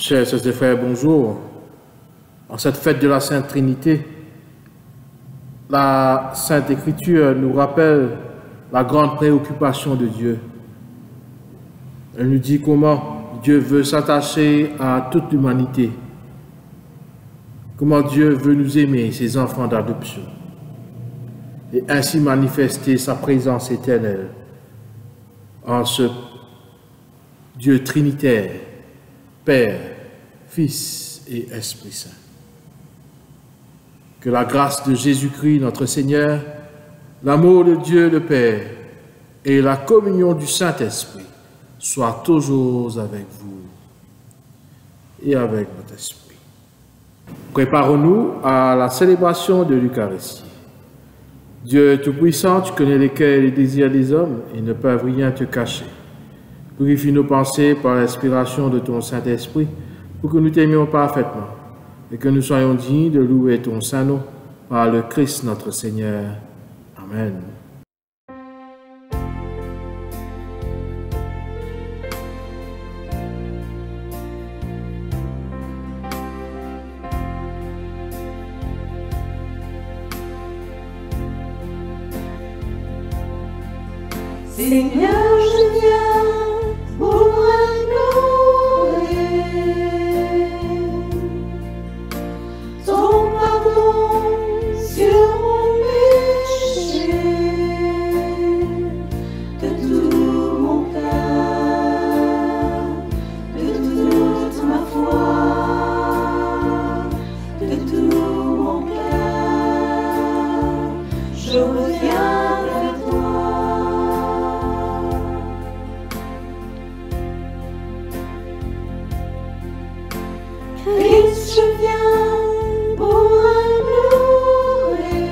Chers sœurs et frères, bonjour. En cette fête de la Sainte Trinité, la Sainte Écriture nous rappelle la grande préoccupation de Dieu. Elle nous dit comment Dieu veut s'attacher à toute l'humanité, comment Dieu veut nous aimer, ses enfants d'adoption, et ainsi manifester sa présence éternelle en ce Dieu trinitaire, Père, Fils et Esprit Saint. Que la grâce de Jésus-Christ, notre Seigneur, l'amour de Dieu le Père et la communion du Saint-Esprit soient toujours avec vous et avec votre esprit. Préparons-nous à la célébration de l'Eucharistie. Dieu Tout-Puissant, tu connais les cœurs et les désirs des hommes et ne peuvent rien te cacher. Purifie nos pensées par l'inspiration de ton Saint-Esprit pour que nous t'aimions parfaitement et que nous soyons dignes de louer ton saint nom par le Christ notre Seigneur. Amen. Seigneur, je viens pour implorer ton pardon sur mon péché, de tout mon cœur, de toute ma foi, de tout mon cœur, je reviens vers toi. Christ, je viens pour implorer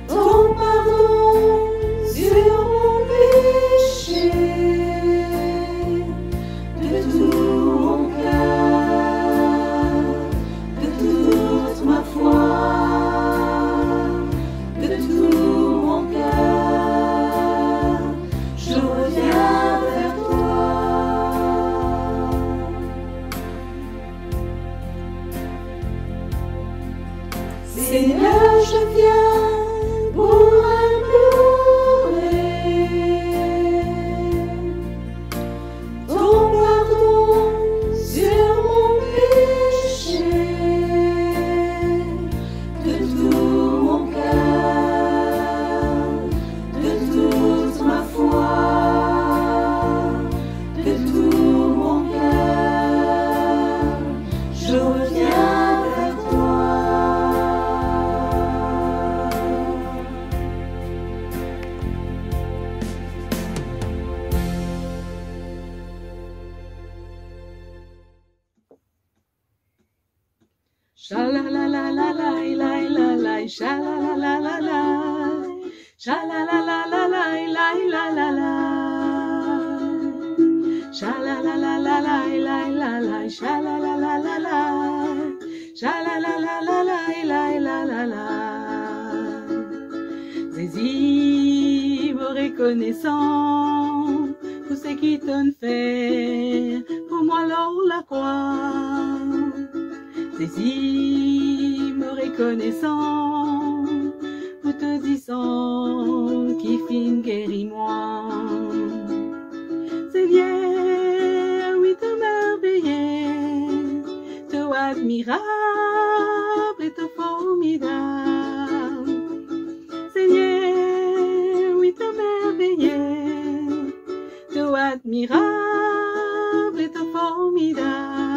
ton pardon sur mon péché, de tout mon cœur, de toute ma foi, de tout mon cœur, je reviens vers toi. Seigneur, je viens pour implorer ton pardon sur mon péché, de tout mon cœur, de toute ma foi, de tout mon cœur, je reviens vers toi. Sha la la la la la la la la, sha la la la la la, sha la la la la la la la la, sha la la la la la la, sha la la la la la, sha la la la la la. Zézim reconnaissant pour ce qui t'ont fait pour moi lors la croix. Zézim reconnaissant pour te disant qui fin guéris-moi. Seigneur, oui te merveiller, te admirable et te formidable. Seigneur, oui te merveiller, te admirable et te formidable.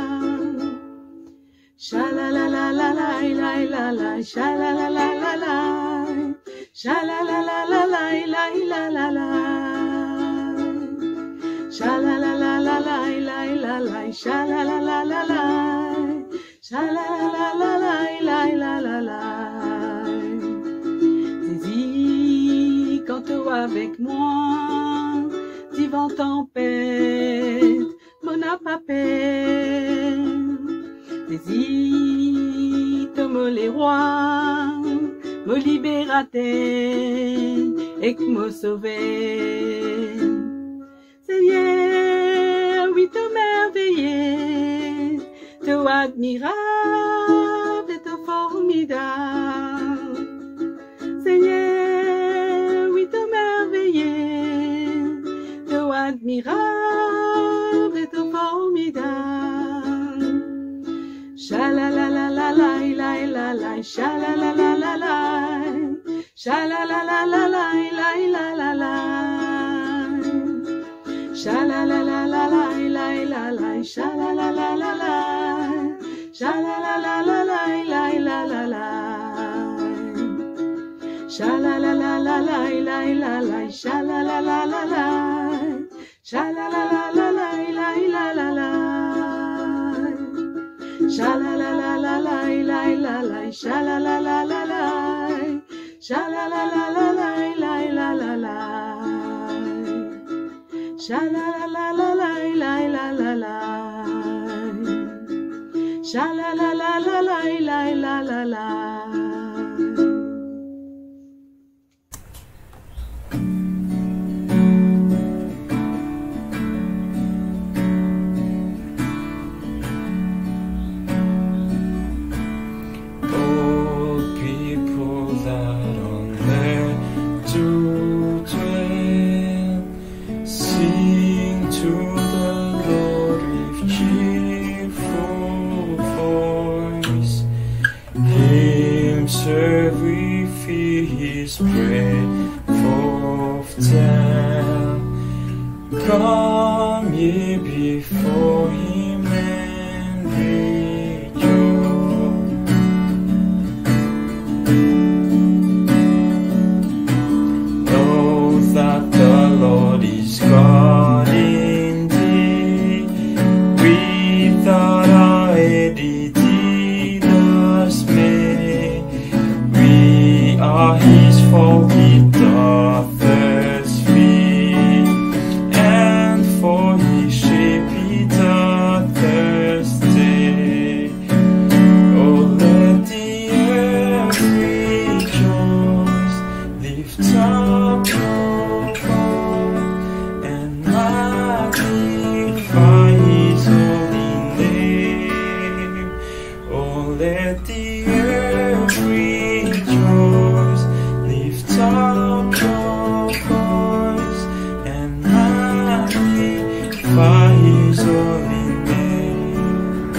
Sha la la la la la la la, sha la la la la la, sha la la la la la la, sha la la la la la, sha la la la la la, sha la la la la. Saisis quand tu es avec moi, vivant tempête, mon n'a pas peine. Saisis, me les rois, me libérateur et que me sauver. Seigneur, tout merveilleux, tout admirable et tout formidable. Seigneur, oui, tout merveilleux, tout admirable et tout formidable. Sha-la-la-la-la-la, la-la-la-la, sha-la-la-la-la-la, sha-la-la-la-la-la, la-la-la-la, sha-la-la-la-la-la, la-la-la, sha-la-la-la-la-la, sha-la-la-la-la-la, la-la-la-la, sha-la-la-la-la-la, la-la-la, sha-la-la-la-la-la, sha-la-la-la-la-la, la-la-la-la, sha-la-la-la-la-la, la-la-la, sha-la-la-la-la-la, sha-la-la-la-la-la, la-la-la-la, sha-la-la-la-la-la, la-la-la-la, sha-la-la-la-la-la, la-la-la-la. Come ye before him and rejoice. Know that the Lord is God indeed. Without our aid he did us make. We are his fault, he doth us feed. And for his sheep he doth thirsty. Oh, let the earth rejoice. Lift up your voice and magnify his holy name. Oh, let the earth rejoice. Lift up your voice and magnify his holy name.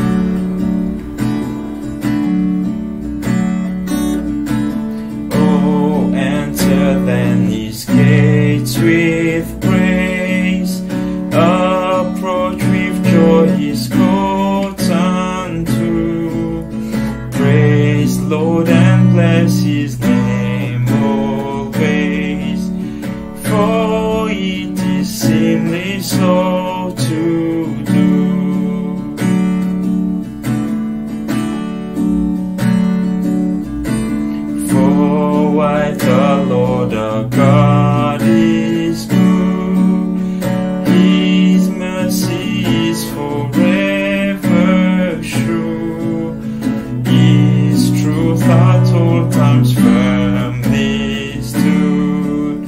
Oh, enter then his gates with praise. Approach with joy his courts unto. Praise Lord and bless his name always. For it is seemly so to do. For why the Lord our God is good, his mercy is forever sure, his truth at all times firmly stood,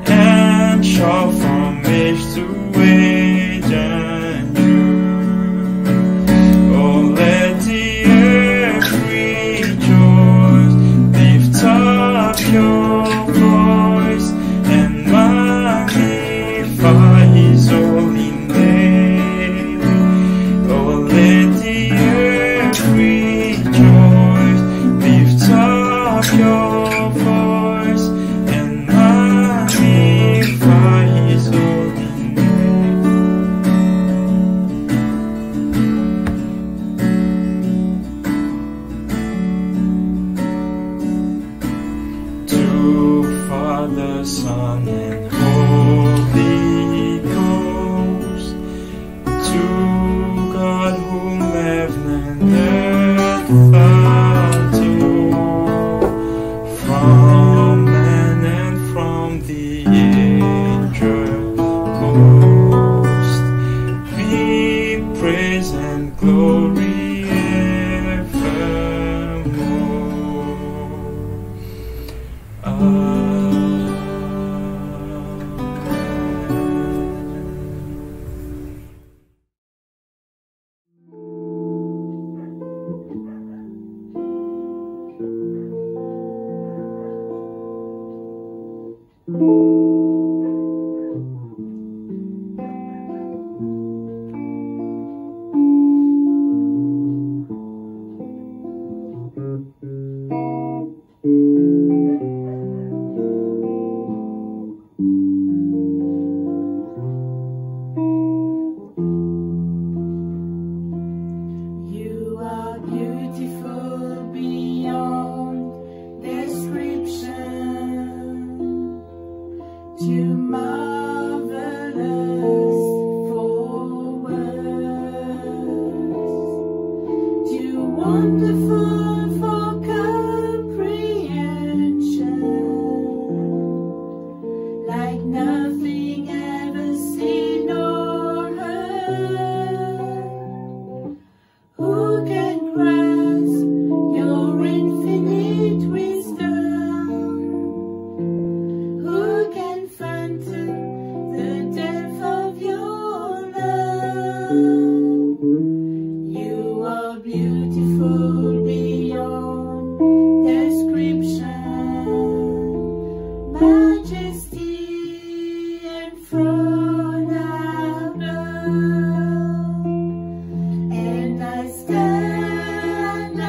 and shall from age to age endure. Oh, let the earth rejoice. Lift up your voice and magnify his holy name. Oh, let the earth rejoice. Lift up your voice and magnify his holy name. To Father, Son, and Holy Ghost, to God whom heaven and earth adore, from man and from the angel host, be praise and glory evermore. Amen. You are beautiful beyond description, too marvelous for words, too wonderful for comprehension, like nothing ever seen or heard. Who can grasp your infinite wisdom? Who can fathom the depth of your love? You are beautiful beyond description, majesty enthroned above. And I stand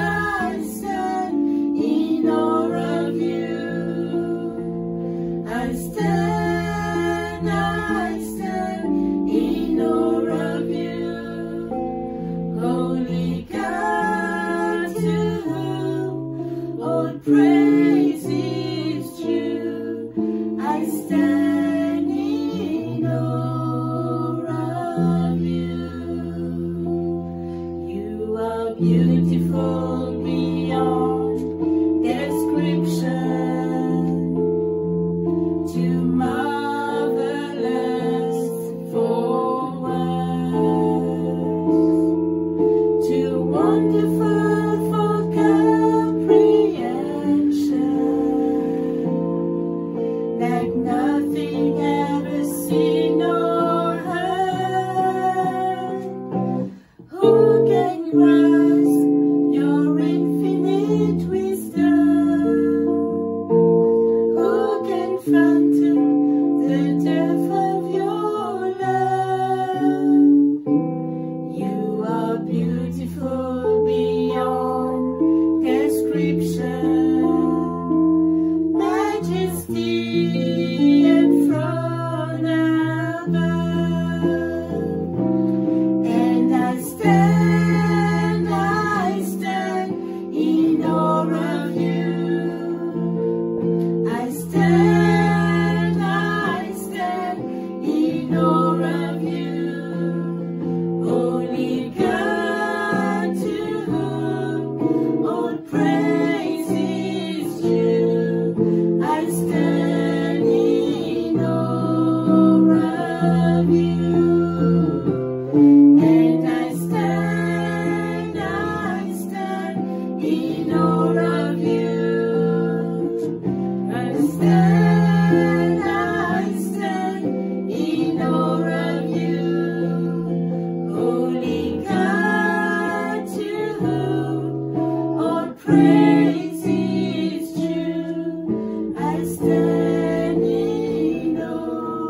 in awe of you. I stand in awe of you. Holy God, to whom all praise is due. I stand in awe of you. You are beautiful beyond description, too marvelous for words, too wonderful for comprehension, like nothing ever seen or heard. Who can grasp your infinite wisdom? Who can fathom the depth of your love? You are beautiful beyond description, majesty enthroned above. And I stand in awe of you. I stand in awe of you. Holy God, to whom all praise is due. I stand in awe of you. And I stand in awe of you. I stand in awe of you. Holy God, to whom all praise is due. I stand in awe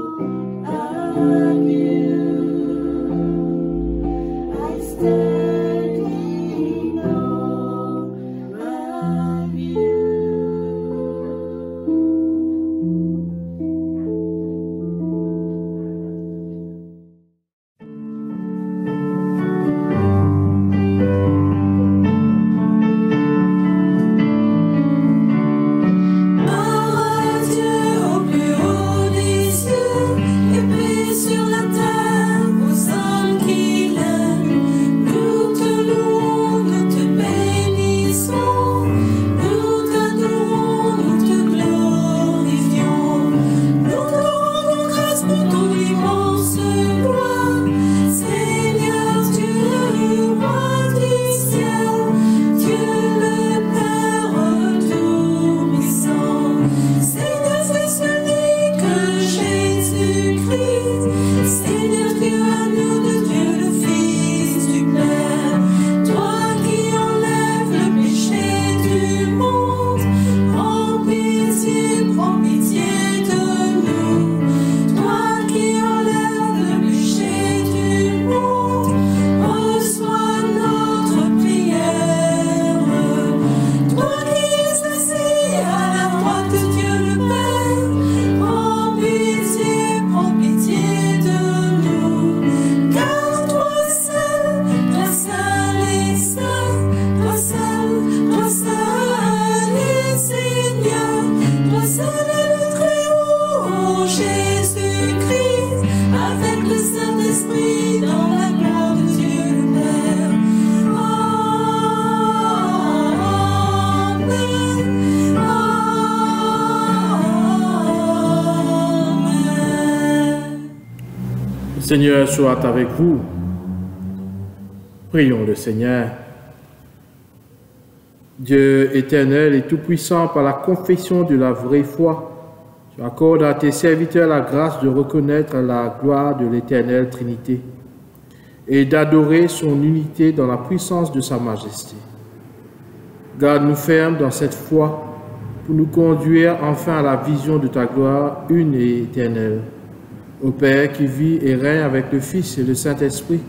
of you. I stand in awe of you. Dieu au plus haut des cieux, et paix sur la terre aux hommes qui l'aiment. Nous te louons, nous te bénissons, nous t'adorons, nous te glorifions. Nous te rendons grâce pour ton immense gloire. Seigneur Dieu, roi du ciel, Dieu le Père tout-puissant. Seigneur, fils unique Jésus-Christ, Seigneur Dieu à nous de Dieu le Fils du Père, toi qui enlèves le péché du monde, prends pitié de Jésus-Christ, avec le Saint-Esprit, dans la gloire de Dieu le Père. Amen. Amen. Le Seigneur soit avec vous. Prions le Seigneur. Dieu éternel et tout-puissant, par la confession de la vraie foi, tu accordes à tes serviteurs la grâce de reconnaître la gloire de l'éternelle Trinité et d'adorer son unité dans la puissance de sa majesté. Garde-nous fermes dans cette foi pour nous conduire enfin à la vision de ta gloire une et éternelle. Ô Père qui vit et règne avec le Fils et le Saint-Esprit,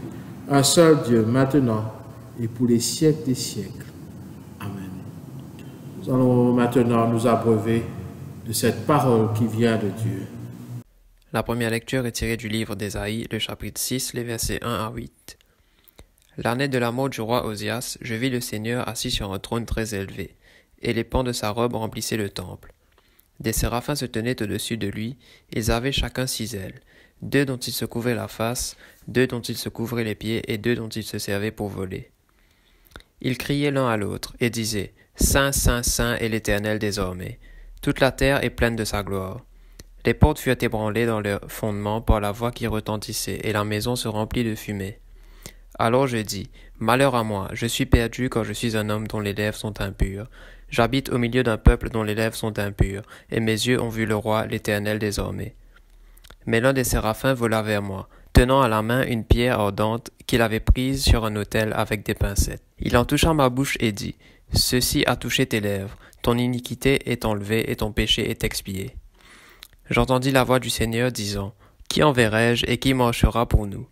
un seul Dieu, maintenant et pour les siècles des siècles. Amen. Nous allons maintenant nous abreuver de cette parole qui vient de Dieu. La première lecture est tirée du livre d'Ésaïe, le chapitre 6, les versets 1 à 8. L'année de la mort du roi Osias, je vis le Seigneur assis sur un trône très élevé, et les pans de sa robe remplissaient le temple. Des séraphins se tenaient au-dessus de lui, ils avaient chacun 6 ailes, 2 dont ils se couvraient la face, 2 dont ils se couvraient les pieds, et 2 dont ils se servaient pour voler. Ils criaient l'un à l'autre, et disaient, « Saint, Saint, Saint est l'Éternel désormais. Toute la terre est pleine de sa gloire. » Les portes furent ébranlées dans leur fondement par la voix qui retentissait, et la maison se remplit de fumée. Alors je dis, « Malheur à moi, je suis perdu car je suis un homme dont les lèvres sont impures. J'habite au milieu d'un peuple dont les lèvres sont impures, et mes yeux ont vu le roi, l'Éternel désormais. » Mais l'un des séraphins vola vers moi, tenant à la main une pierre ardente qu'il avait prise sur un autel avec des pincettes. Il en toucha ma bouche et dit, « Ceci a touché tes lèvres, ton iniquité est enlevée et ton péché est expié. » J'entendis la voix du Seigneur disant, « Qui enverrai-je et qui marchera pour nous ?»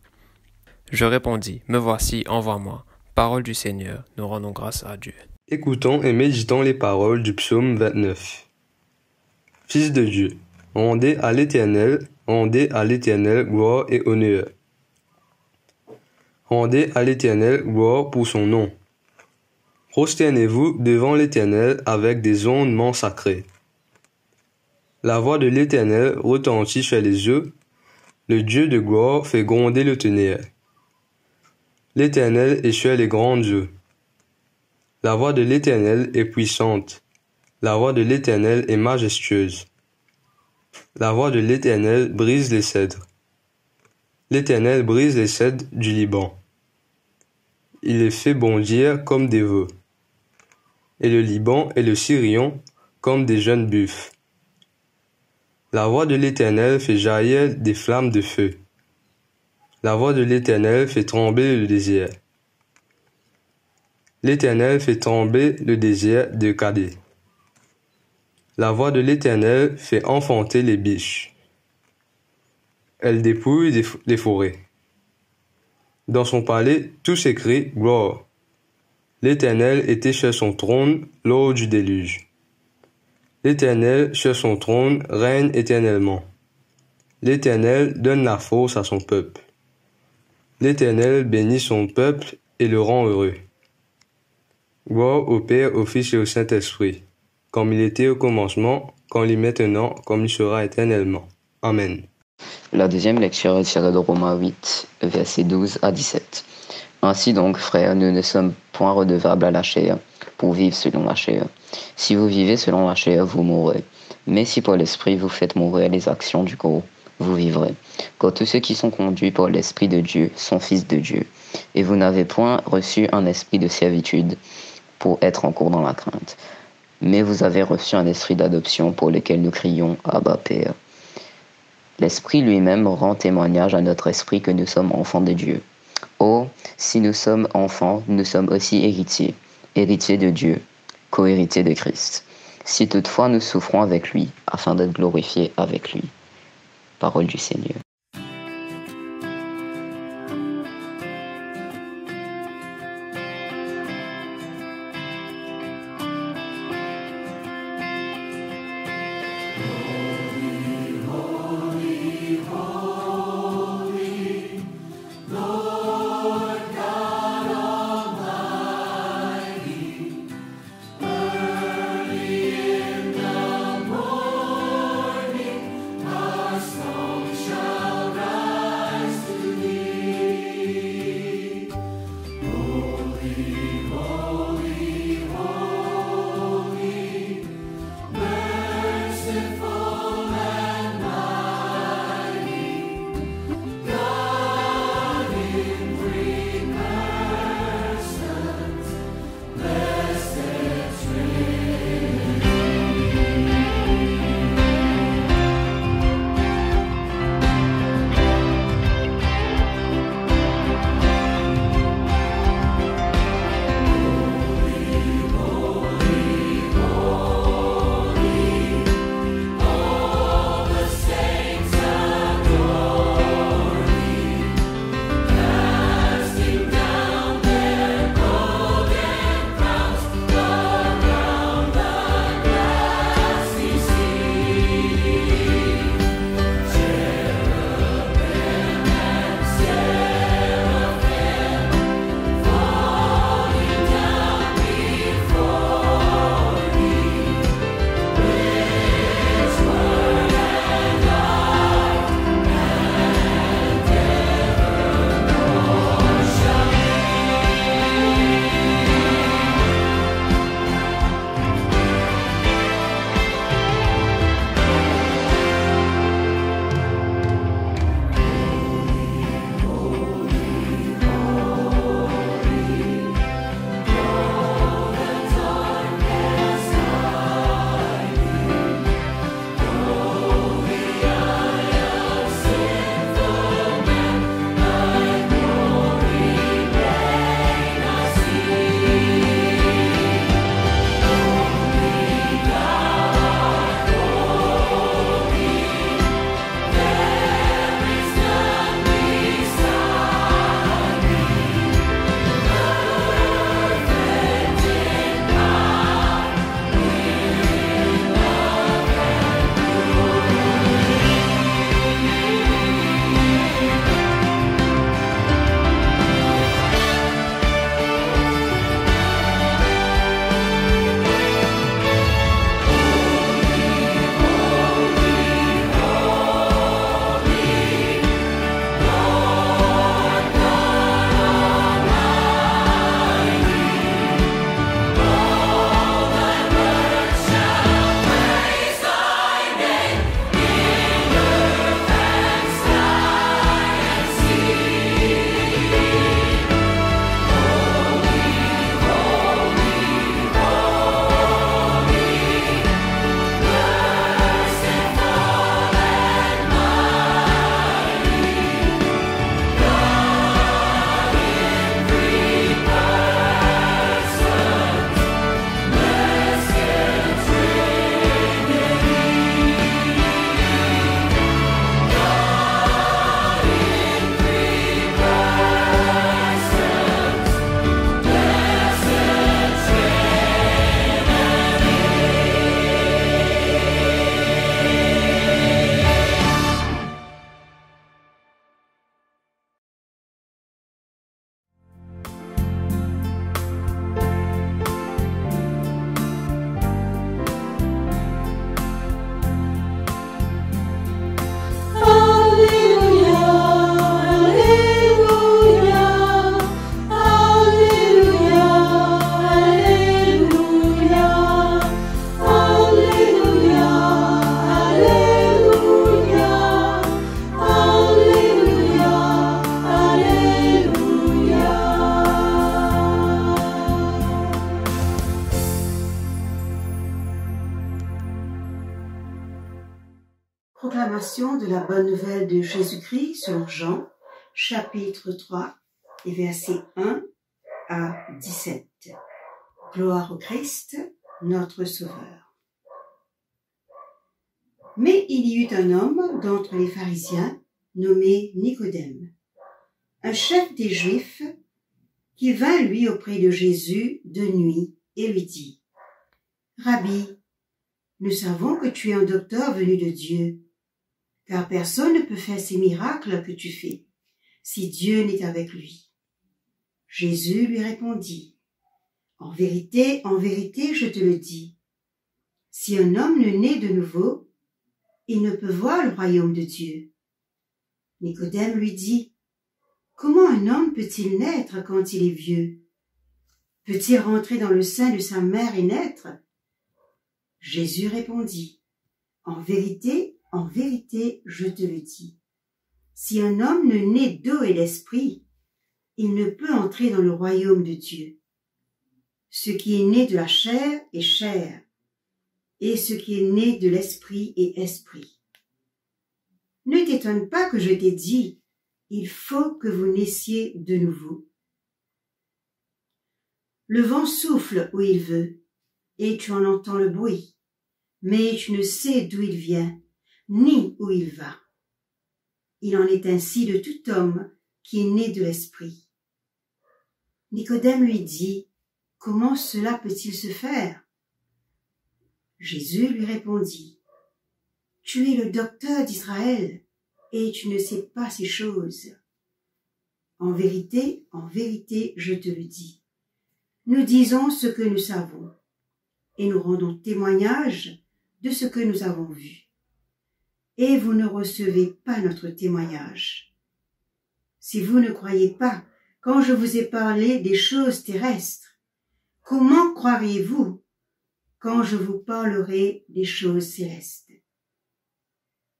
Je répondis, « Me voici, envoie-moi. » Parole du Seigneur, nous rendons grâce à Dieu. Écoutons et méditons les paroles du psaume 29. Fils de Dieu, rendez à l'Éternel gloire et honneur. Rendez à l'Éternel gloire pour son nom. Prosternez-vous devant l'Éternel avec des ondements sacrés. La voix de l'Éternel retentit sur les eaux, le Dieu de gloire fait gronder le tonnerre. L'Éternel est sur les grandes eaux. La voix de l'Éternel est puissante. La voix de l'Éternel est majestueuse. La voix de l'Éternel brise les cèdres. L'Éternel brise les cèdres du Liban. Il les fait bondir comme des veaux. Et le Liban et le Sirion comme des jeunes buffles. La voix de l'Éternel fait jaillir des flammes de feu. La voix de l'Éternel fait trembler le désert. L'Éternel fait trembler le désert de Kadé. La voix de l'Éternel fait enfanter les biches. Elle dépouille les forêts. Dans son palais, tout s'écrie gloire. L'Éternel était sur son trône lors du déluge. L'Éternel sur son trône règne éternellement. L'Éternel donne la force à son peuple. L'Éternel bénit son peuple et le rend heureux. Gloire au Père, au Fils et au Saint-Esprit, comme il était au commencement, comme il est maintenant, comme il sera éternellement. Amen. La deuxième lecture est tirée de Romains 8, versets 12 à 17. Ainsi donc, frères, nous ne sommes point redevables à la chair, pour vivre selon la chair. Si vous vivez selon la chair, vous mourrez. Mais si par l'Esprit vous faites mourir les actions du corps, vous vivrez. Car tous ceux qui sont conduits par l'Esprit de Dieu sont fils de Dieu. Et vous n'avez point reçu un esprit de servitude pour être encore dans la crainte. Mais vous avez reçu un esprit d'adoption pour lequel nous crions « Abba, Père ». L'Esprit lui-même rend témoignage à notre esprit que nous sommes enfants de Dieu. Or, si nous sommes enfants, nous sommes aussi héritiers, héritiers de Dieu, co-héritiers de Christ. Si toutefois nous souffrons avec lui, afin d'être glorifiés avec lui. Parole du Seigneur. Our Proclamation de la bonne nouvelle de Jésus-Christ selon Jean, chapitre 3, et versets 1 à 17. Gloire au Christ, notre Sauveur. Mais il y eut un homme d'entre les pharisiens, nommé Nicodème, un chef des Juifs, qui vint lui auprès de Jésus de nuit et lui dit, « Rabbi, nous savons que tu es un docteur venu de Dieu, car personne ne peut faire ces miracles que tu fais, si Dieu n'est avec lui. » Jésus lui répondit, « en vérité, je te le dis, si un homme ne naît de nouveau, il ne peut voir le royaume de Dieu. » Nicodème lui dit, « Comment un homme peut-il naître quand il est vieux? Peut-il rentrer dans le sein de sa mère et naître? » Jésus répondit, « en vérité, je te le dis, si un homme ne naît d'eau et d'esprit, il ne peut entrer dans le royaume de Dieu. Ce qui est né de la chair est chair, et ce qui est né de l'esprit est esprit. Ne t'étonne pas que je t'ai dit, il faut que vous naissiez de nouveau. Le vent souffle où il veut, et tu en entends le bruit, mais tu ne sais d'où il vient, ni où il va. Il en est ainsi de tout homme qui est né de l'esprit. » Nicodème lui dit, « Comment cela peut-il se faire? » Jésus lui répondit, « Tu es le docteur d'Israël, et tu ne sais pas ces choses. En vérité, je te le dis. Nous disons ce que nous savons, et nous rendons témoignage de ce que nous avons vu. Et vous ne recevez pas notre témoignage. Si vous ne croyez pas quand je vous ai parlé des choses terrestres, comment croiriez-vous quand je vous parlerai des choses célestes?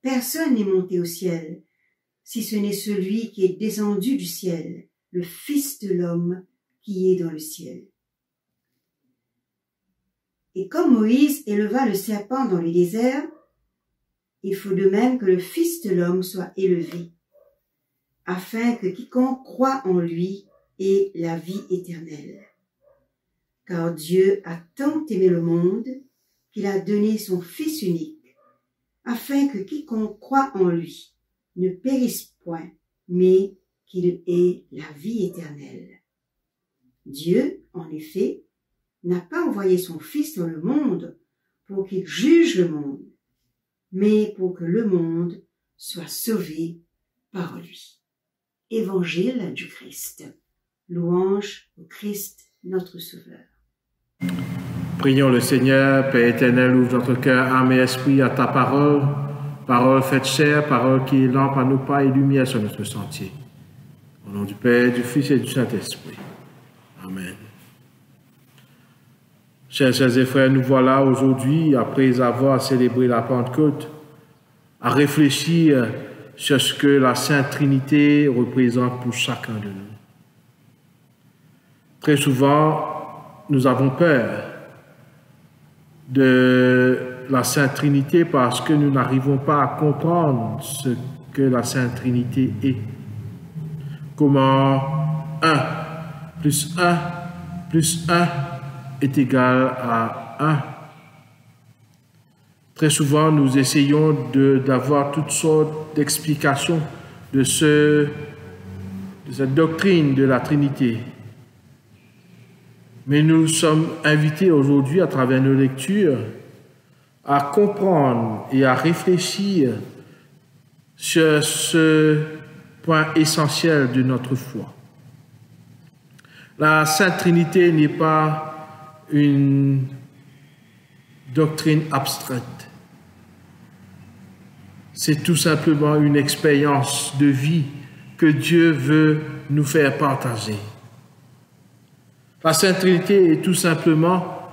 Personne n'est monté au ciel, si ce n'est celui qui est descendu du ciel, le Fils de l'homme qui est dans le ciel. Et comme Moïse éleva le serpent dans le désert, il faut de même que le Fils de l'homme soit élevé, afin que quiconque croit en lui ait la vie éternelle. Car Dieu a tant aimé le monde qu'il a donné son Fils unique, afin que quiconque croit en lui ne périsse point, mais qu'il ait la vie éternelle. Dieu, en effet, n'a pas envoyé son Fils dans le monde pour qu'il juge le monde, mais pour que le monde soit sauvé par lui. Évangile du Christ. Louange au Christ, notre Sauveur. Prions le Seigneur, Père éternel, ouvre notre cœur, âme et esprit à ta parole, parole faite chair, parole qui est lampe à nos pas et lumière sur notre sentier. Au nom du Père, du Fils et du Saint-Esprit. Amen. Chers sœurs et frères, nous voilà aujourd'hui, après avoir célébré la Pentecôte, à réfléchir sur ce que la Sainte Trinité représente pour chacun de nous. Très souvent, nous avons peur de la Sainte Trinité parce que nous n'arrivons pas à comprendre ce que la Sainte Trinité est. Comment 1 plus 1 plus 1 est égal à 1. Très souvent, nous essayons d'avoir toutes sortes d'explications de cette doctrine de la Trinité. Mais nous sommes invités aujourd'hui, à travers nos lectures, à comprendre et à réfléchir sur ce point essentiel de notre foi. La Sainte Trinité n'est pas une doctrine abstraite. C'est tout simplement une expérience de vie que Dieu veut nous faire partager. La Sainte Trinité est tout simplement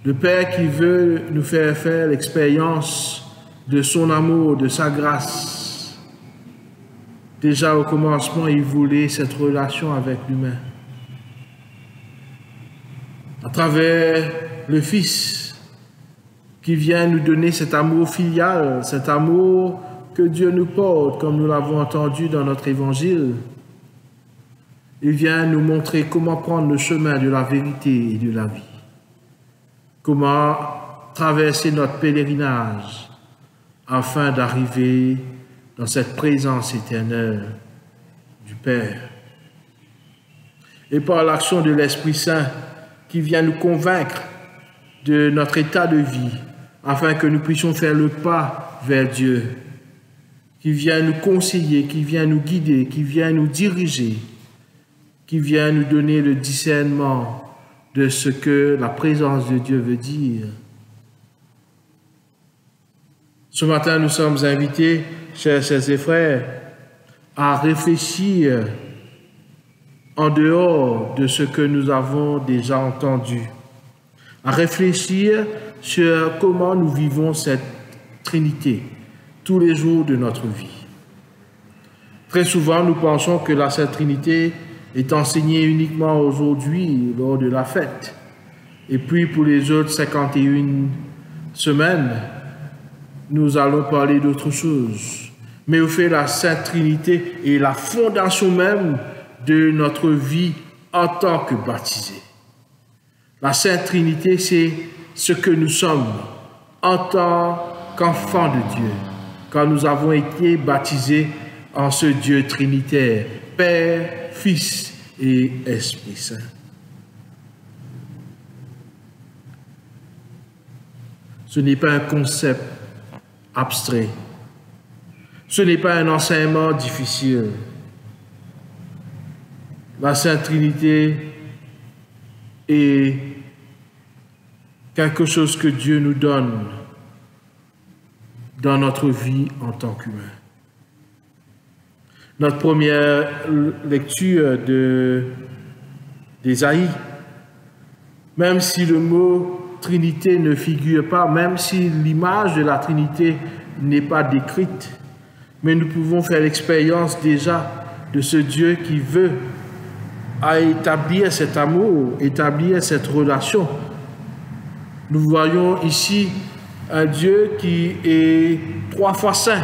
le Père qui veut nous faire l'expérience de son amour, de sa grâce. Déjà au commencement, il voulait cette relation avec l'humain. À travers le Fils, qui vient nous donner cet amour filial, cet amour que Dieu nous porte, comme nous l'avons entendu dans notre évangile. Il vient nous montrer comment prendre le chemin de la vérité et de la vie, comment traverser notre pèlerinage afin d'arriver dans cette présence éternelle du Père. Et par l'action de l'Esprit Saint qui vient nous convaincre de notre état de vie, afin que nous puissions faire le pas vers Dieu, qui vient nous conseiller, qui vient nous guider, qui vient nous diriger, qui vient nous donner le discernement de ce que la présence de Dieu veut dire. Ce matin, nous sommes invités, chers sœurs et frères, à réfléchir en dehors de ce que nous avons déjà entendu, à réfléchir sur comment nous vivons cette Trinité tous les jours de notre vie. Très souvent, nous pensons que la Sainte Trinité est enseignée uniquement aujourd'hui lors de la fête. Et puis pour les autres 51 semaines, nous allons parler d'autre chose. Mais au fait, la Sainte Trinité est la fondation même de notre vie en tant que baptisés. La Sainte Trinité, c'est ce que nous sommes en tant qu'enfants de Dieu, quand nous avons été baptisés en ce Dieu trinitaire, Père, Fils et Esprit Saint. Ce n'est pas un concept abstrait. Ce n'est pas un enseignement difficile. La Sainte Trinité est quelque chose que Dieu nous donne dans notre vie en tant qu'humain. Notre première lecture d'Ésaïe, même si le mot Trinité ne figure pas, même si l'image de la Trinité n'est pas décrite, mais nous pouvons faire l'expérience déjà de ce Dieu qui veut établir cet amour, établir cette relation. Nous voyons ici un Dieu qui est 3 fois saint,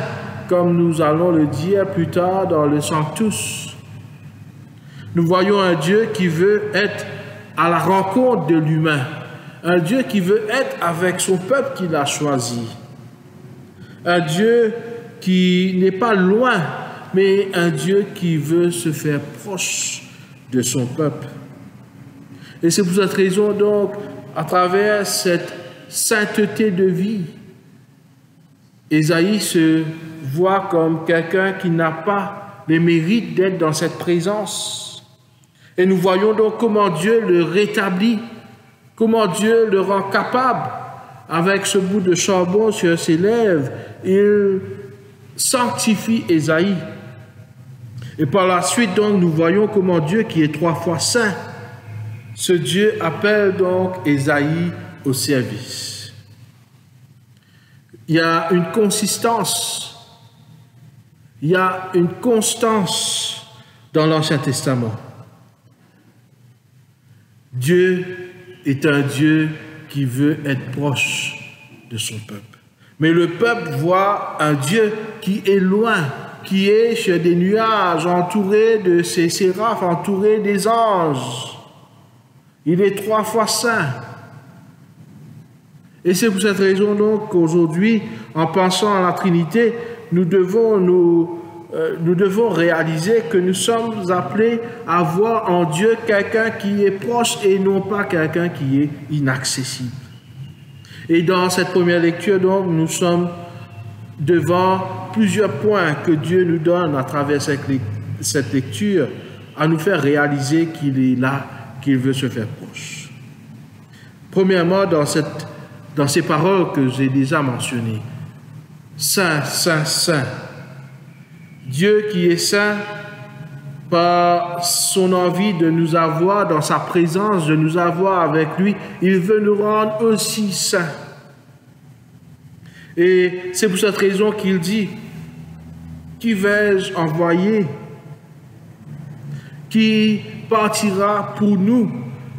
comme nous allons le dire plus tard dans le Sanctus. Nous voyons un Dieu qui veut être à la rencontre de l'humain, un Dieu qui veut être avec son peuple qu'il a choisi, un Dieu qui n'est pas loin, mais un Dieu qui veut se faire proche de son peuple. Et c'est pour cette raison donc, à travers cette sainteté de vie, Ésaïe se voit comme quelqu'un qui n'a pas les mérites d'être dans cette présence. Et nous voyons donc comment Dieu le rétablit, comment Dieu le rend capable, avec ce bout de charbon sur ses lèvres, il sanctifie Ésaïe. Et par la suite, donc, nous voyons comment Dieu, qui est 3 fois saint, ce Dieu appelle donc Ésaïe au service. Il y a une consistance, il y a une constance dans l'Ancien Testament. Dieu est un Dieu qui veut être proche de son peuple. Mais le peuple voit un Dieu qui est loin, qui est sur des nuages, entouré de ses séraphes, entouré des anges. Il est 3 fois saint. Et c'est pour cette raison donc qu'aujourd'hui, en pensant à la Trinité, nous devons réaliser que nous sommes appelés à voir en Dieu quelqu'un qui est proche et non pas quelqu'un qui est inaccessible. Et dans cette première lecture, donc, nous sommes devant plusieurs points que Dieu nous donne à travers cette lecture, à nous faire réaliser qu'il est là, qu'il veut se faire proche. Premièrement, dans ces paroles que j'ai déjà mentionnées, Saint, Saint, Saint. Dieu qui est saint par son envie de nous avoir dans sa présence, de nous avoir avec lui, il veut nous rendre aussi saints. Et c'est pour cette raison qu'il dit, qui vais-je envoyer? Qui partira pour nous?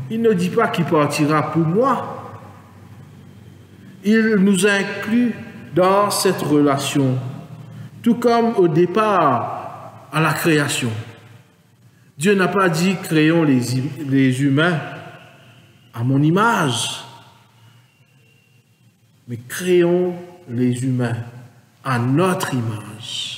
Il ne dit pas qui partira pour moi. Il nous inclut dans cette relation, tout comme au départ à la création. Dieu n'a pas dit « créons les humains à mon image », mais créons les humains à notre image.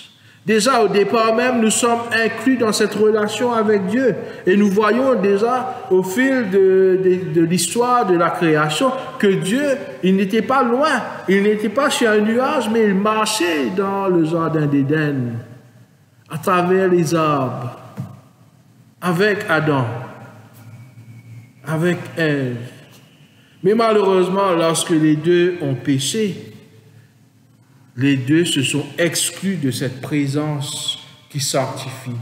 Déjà au départ même, nous sommes inclus dans cette relation avec Dieu. Et nous voyons déjà au fil de l'histoire de la création que Dieu, il n'était pas loin, il n'était pas sur un nuage, mais il marchait dans le jardin d'Éden, à travers les arbres, avec Adam, avec Ève. Mais malheureusement, lorsque les deux ont péché, les deux se sont exclus de cette présence qui sanctifie.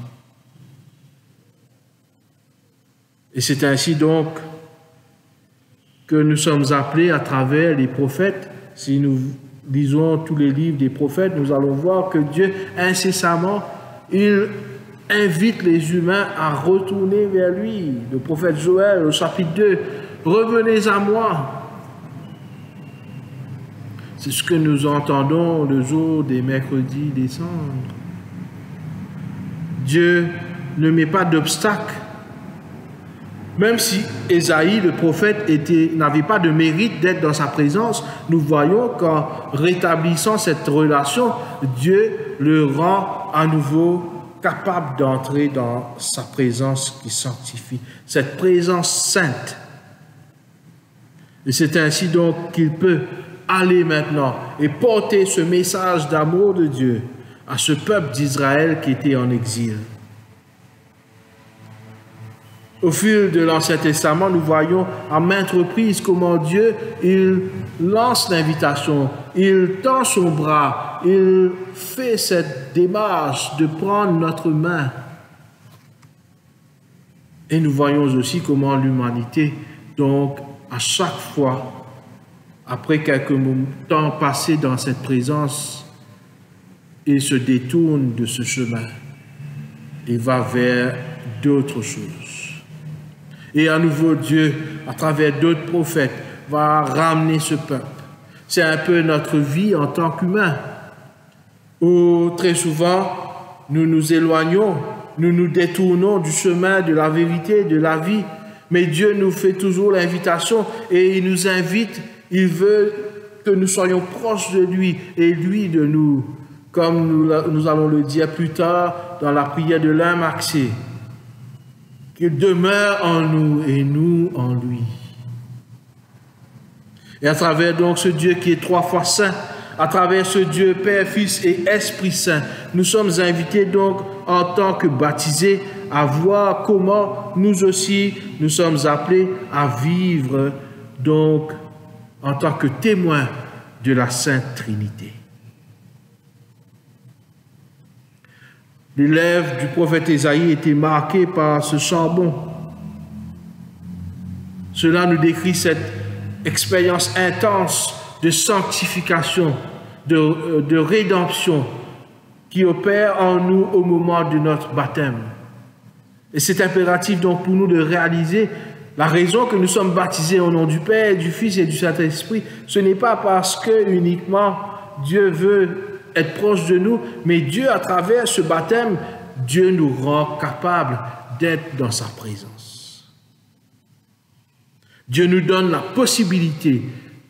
Et c'est ainsi donc que nous sommes appelés à travers les prophètes. Si nous lisons tous les livres des prophètes, nous allons voir que Dieu, incessamment, il invite les humains à retourner vers lui. Le prophète Joël, au chapitre 2, « Revenez à moi ». C'est ce que nous entendons le jour des mercredis des cendres. Dieu ne met pas d'obstacle. Même si Ésaïe, le prophète, n'avait pas de mérite d'être dans sa présence, nous voyons qu'en rétablissant cette relation, Dieu le rend à nouveau capable d'entrer dans sa présence qui sanctifie, cette présence sainte. Et c'est ainsi donc qu'il peut aller maintenant et porter ce message d'amour de Dieu à ce peuple d'Israël qui était en exil. Au fil de l'Ancien Testament, nous voyons à maintes reprises comment Dieu, il lance l'invitation, il tend son bras, il fait cette démarche de prendre notre main. Et nous voyons aussi comment l'humanité, donc, à chaque fois, après quelques temps passés dans cette présence, il se détourne de ce chemin et va vers d'autres choses. Et à nouveau, Dieu, à travers d'autres prophètes, va ramener ce peuple. C'est un peu notre vie en tant qu'humains, où très souvent, nous nous éloignons, nous nous détournons du chemin de la vérité, de la vie, mais Dieu nous fait toujours l'invitation et il nous invite. Il veut que nous soyons proches de lui et lui de nous, comme nous allons le dire plus tard dans la prière de l'Homme Axé, qu'il demeure en nous et nous en lui. Et à travers donc ce Dieu qui est trois fois saint, à travers ce Dieu Père, Fils et Esprit Saint, nous sommes invités donc en tant que baptisés à voir comment nous aussi nous sommes appelés à vivre donc en tant que témoins de la Sainte Trinité. Les lèvres du prophète Ésaïe étaient marquées par ce charbon. Cela nous décrit cette expérience intense de sanctification, de rédemption qui opère en nous au moment de notre baptême. Et c'est impératif donc pour nous de réaliser la raison que nous sommes baptisés au nom du Père, du Fils et du Saint-Esprit. Ce n'est pas parce que uniquement Dieu veut être proche de nous, mais Dieu, à travers ce baptême, Dieu nous rend capables d'être dans sa présence. Dieu nous donne la possibilité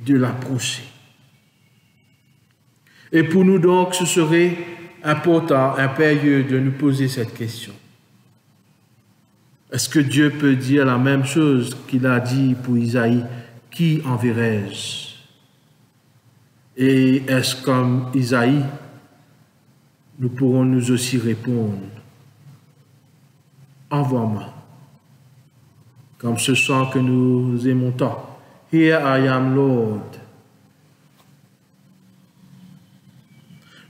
de l'approcher. Et pour nous donc, ce serait important, impérieux de nous poser cette question. Est-ce que Dieu peut dire la même chose qu'il a dit pour Isaïe? Qui enverrai-je? Et est-ce comme Isaïe, nous pourrons nous aussi répondre, envoie-moi, comme ce chant que nous aimons tant. Here I am, Lord.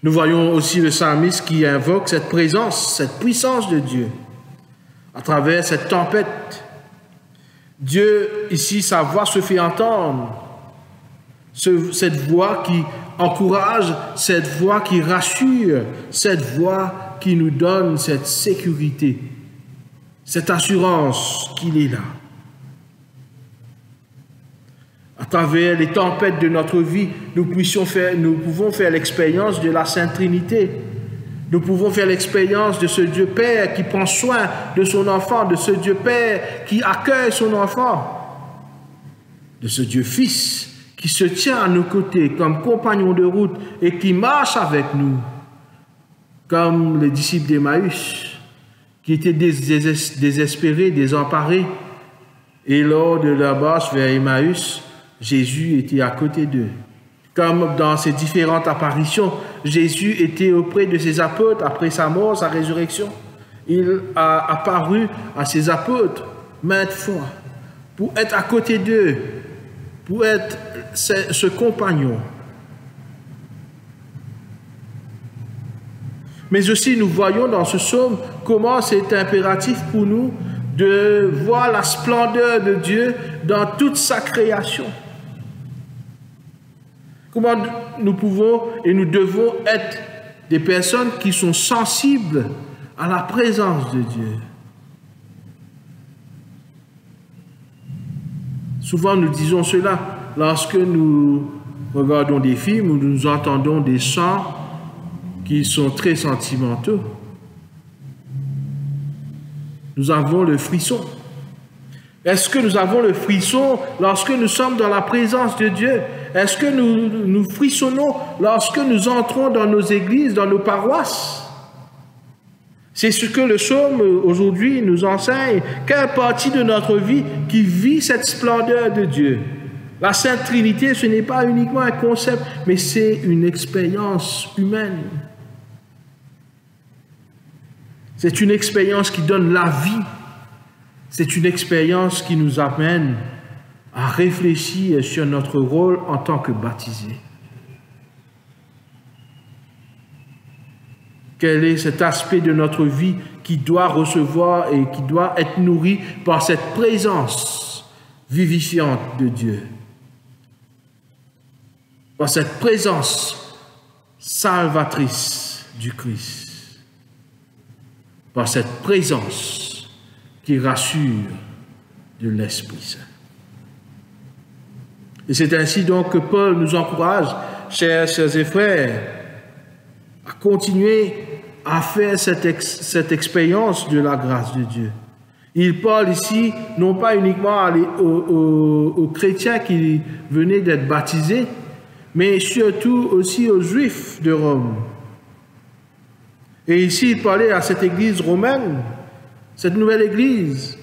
Nous voyons aussi le psalmiste qui invoque cette présence, cette puissance de Dieu à travers cette tempête. Dieu, ici, sa voix se fait entendre. Cette voix qui encourage, cette voix qui rassure, cette voix qui nous donne cette sécurité, cette assurance qu'il est là. À travers les tempêtes de notre vie, nous pouvons faire l'expérience de la Sainte Trinité. Nous pouvons faire l'expérience de ce Dieu Père qui prend soin de son enfant, de ce Dieu Père qui accueille son enfant, de ce Dieu Fils qui se tient à nos côtés comme compagnon de route et qui marche avec nous, comme les disciples d'Emmaüs, qui étaient désespérés, désemparés. Et lors de leur marche vers Emmaüs, Jésus était à côté d'eux. Comme dans ses différentes apparitions, Jésus était auprès de ses apôtres après sa mort, sa résurrection. Il a apparu à ses apôtres maintes fois pour être à côté d'eux, pour être ce compagnon. Mais aussi, nous voyons dans ce psaume comment c'est impératif pour nous de voir la splendeur de Dieu dans toute sa création. Comment nous pouvons et nous devons être des personnes qui sont sensibles à la présence de Dieu. Souvent nous disons cela lorsque nous regardons des films ou nous entendons des chants qui sont très sentimentaux. Nous avons le frisson. Est-ce que nous avons le frisson lorsque nous sommes dans la présence de Dieu? Est-ce que nous frissonnons lorsque nous entrons dans nos églises, dans nos paroisses? C'est ce que le psaume aujourd'hui nous enseigne. Quelle partie de notre vie qui vit cette splendeur de Dieu? La Sainte Trinité, ce n'est pas uniquement un concept, mais c'est une expérience humaine. C'est une expérience qui donne la vie. C'est une expérience qui nous amène à réfléchir sur notre rôle en tant que baptisés. Quel est cet aspect de notre vie qui doit recevoir et qui doit être nourri par cette présence vivifiante de Dieu? Par cette présence salvatrice du Christ. Par cette présence qui rassure de l'Esprit Saint. Et c'est ainsi donc que Paul nous encourage, chers sœurs et frères, à continuer à faire cette expérience de la grâce de Dieu. Il parle ici non pas uniquement aux chrétiens qui venaient d'être baptisés, mais surtout aussi aux Juifs de Rome. Et ici, il parlait à cette église romaine, cette nouvelle église.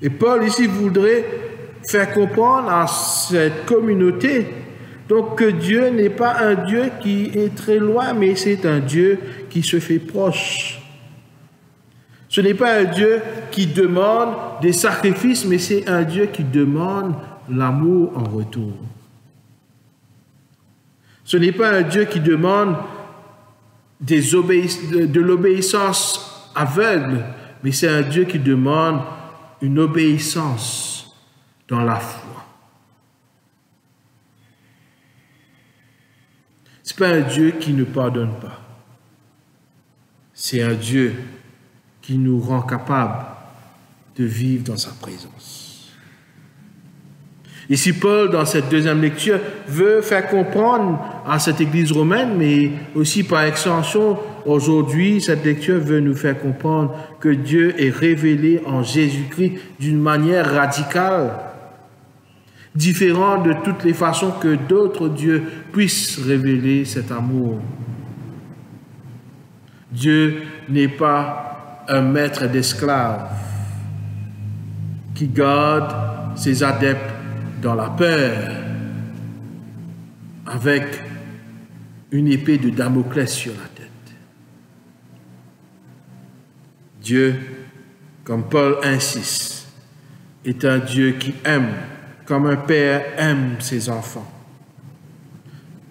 Et Paul ici voudrait faire comprendre à cette communauté donc que Dieu n'est pas un Dieu qui est très loin, mais c'est un Dieu qui se fait proche. Ce n'est pas un Dieu qui demande des sacrifices, mais c'est un Dieu qui demande l'amour en retour. Ce n'est pas un Dieu qui demande de l'obéissance aveugle, mais c'est un Dieu qui demande une obéissance dans la foi. Ce n'est pas un Dieu qui ne pardonne pas. C'est un Dieu qui nous rend capables de vivre dans sa présence. Ici, Paul, dans cette deuxième lecture, veut faire comprendre à cette église romaine, mais aussi par extension, aujourd'hui, cette lecture veut nous faire comprendre que Dieu est révélé en Jésus-Christ d'une manière radicale, différente de toutes les façons que d'autres dieux puissent révéler cet amour. Dieu n'est pas un maître d'esclaves qui garde ses adeptes dans la peur, avec une épée de Damoclès sur la tête. Dieu, comme Paul insiste, est un Dieu qui aime, comme un père aime ses enfants.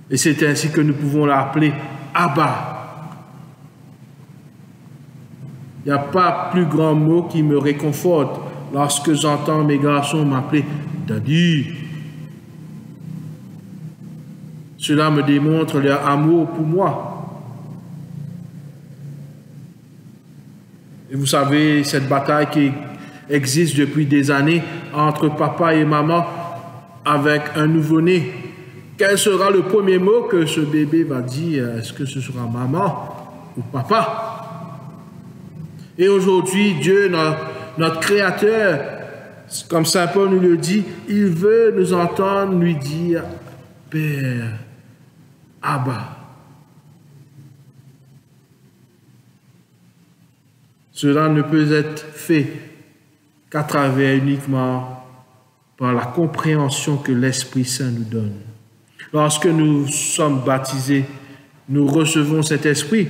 Et c'est ainsi que nous pouvons l'appeler Abba. Il n'y a pas plus grand mot qui me réconforte lorsque j'entends mes garçons m'appeler Daddy. Cela me démontre leur amour pour moi. Et vous savez, cette bataille qui existe depuis des années entre papa et maman avec un nouveau-né, quel sera le premier mot que ce bébé va dire? Est-ce que ce sera maman ou papa? Et aujourd'hui, Dieu, notre Créateur, comme Saint Paul nous le dit, il veut nous entendre lui dire « Père, Abba ». Cela ne peut être fait qu'à travers uniquement par la compréhension que l'Esprit Saint nous donne. Lorsque nous sommes baptisés, nous recevons cet Esprit.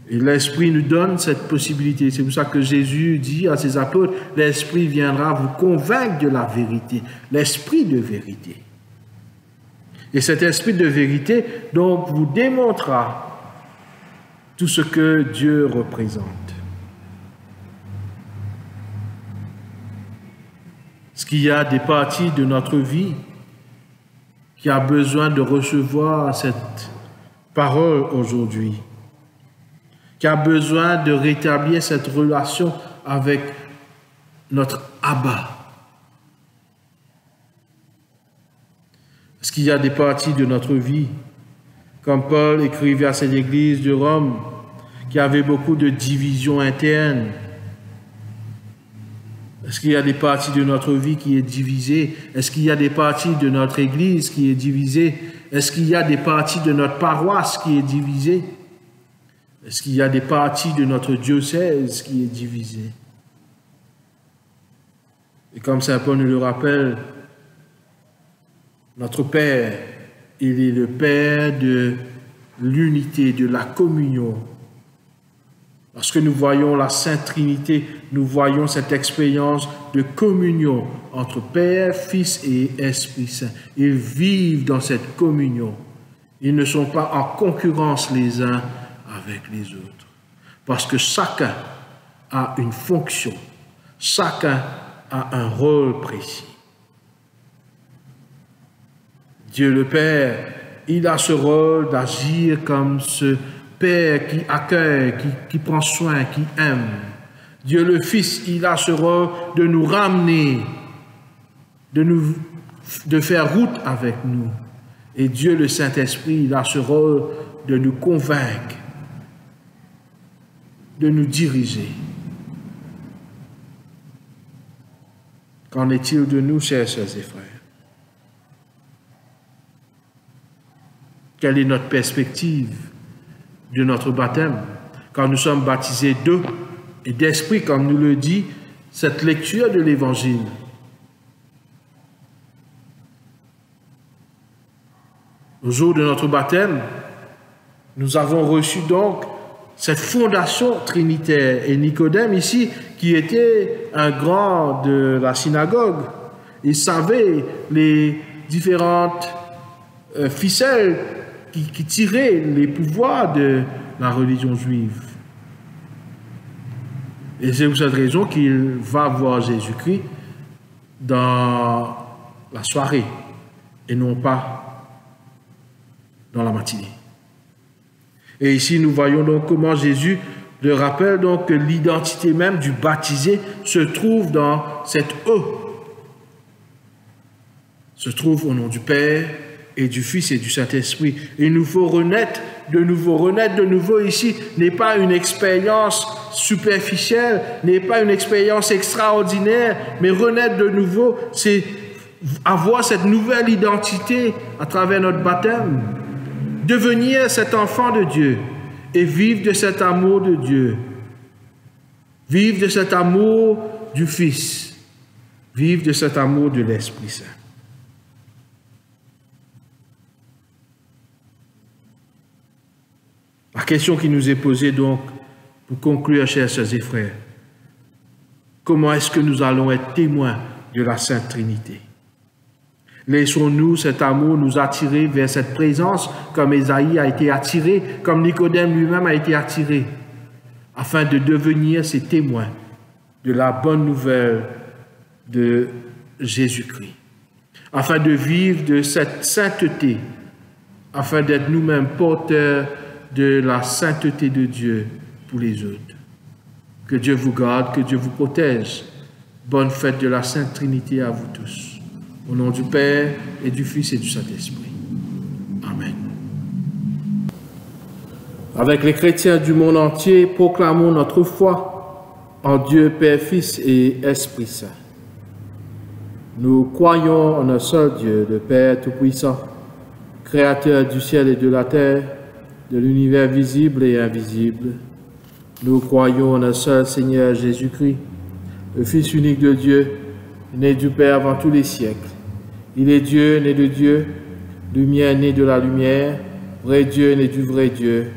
Et l'Esprit nous donne cette possibilité. C'est pour ça que Jésus dit à ses apôtres, l'Esprit viendra vous convaincre de la vérité. L'Esprit de vérité. Et cet Esprit de vérité, donc, vous démontrera tout ce que Dieu représente. Est-ce qu'il y a des parties de notre vie qui a besoin de recevoir cette parole aujourd'hui, qui a besoin de rétablir cette relation avec notre Abba? Est-ce qu'il y a des parties de notre vie, comme Paul écrivait à cette église de Rome, qui avait beaucoup de divisions internes? Est-ce qu'il y a des parties de notre vie qui est divisée? Est-ce qu'il y a des parties de notre église qui est divisée? Est-ce qu'il y a des parties de notre paroisse qui est divisée? Est-ce qu'il y a des parties de notre diocèse qui est divisée? Et comme Saint Paul nous le rappelle, notre Père, il est le Père de l'unité, de la communion. Lorsque nous voyons la Sainte Trinité, nous voyons cette expérience de communion entre Père, Fils et Esprit Saint. Ils vivent dans cette communion. Ils ne sont pas en concurrence les uns avec les autres. Parce que chacun a une fonction, chacun a un rôle précis. Dieu le Père, il a ce rôle d'agir comme ce Père qui accueille, qui prend soin, qui aime. Dieu le Fils, il a ce rôle de nous ramener, de faire route avec nous. Et Dieu le Saint-Esprit, il a ce rôle de nous convaincre, de nous diriger. Qu'en est-il de nous, chers sœurs et frères? Quelle est notre perspective de notre baptême? Quand nous sommes baptisés d'eau et d'esprit, comme nous le dit cette lecture de l'Évangile. Au jour de notre baptême, nous avons reçu donc cette fondation trinitaire. Et Nicodème ici, qui était un grand de la synagogue, il savait les différentes ficelles qui tiraient les pouvoirs de la religion juive. Et c'est pour cette raison qu'il va voir Jésus-Christ dans la soirée et non pas dans la matinée. Et ici, nous voyons donc comment Jésus le rappelle donc que l'identité même du baptisé se trouve dans cette eau. Se trouve au nom du Père et du Fils et du Saint-Esprit. Il nous faut renaître de nouveau. Renaître de nouveau ici n'est pas une expérience superficielle, n'est pas une expérience extraordinaire, mais renaître de nouveau, c'est avoir cette nouvelle identité à travers notre baptême. Devenir cet enfant de Dieu et vivre de cet amour de Dieu. Vivre de cet amour du Fils. Vivre de cet amour de l'Esprit Saint. La question qui nous est posée donc, pour conclure, chers sœurs et frères, comment est-ce que nous allons être témoins de la Sainte Trinité? Laissons-nous cet amour nous attirer vers cette présence, comme Ésaïe a été attiré, comme Nicodème lui-même a été attiré, afin de devenir ces témoins de la bonne nouvelle de Jésus-Christ, afin de vivre de cette sainteté, afin d'être nous-mêmes porteurs de la sainteté de Dieu pour les autres. Que Dieu vous garde, que Dieu vous protège Bonne fête de la Sainte Trinité à vous tous. Au nom du Père et du Fils et du Saint-Esprit. Amen. Avec les chrétiens du monde entier, proclamons notre foi en Dieu Père, Fils et Esprit Saint. Nous croyons en un seul Dieu, le Père Tout-Puissant, Créateur du ciel et de la terre, de l'univers visible et invisible. Nous croyons en un seul Seigneur Jésus-Christ, le Fils unique de Dieu, né du Père avant tous les siècles. Il est Dieu, né de Dieu, lumière née de la lumière, vrai Dieu, né du vrai Dieu,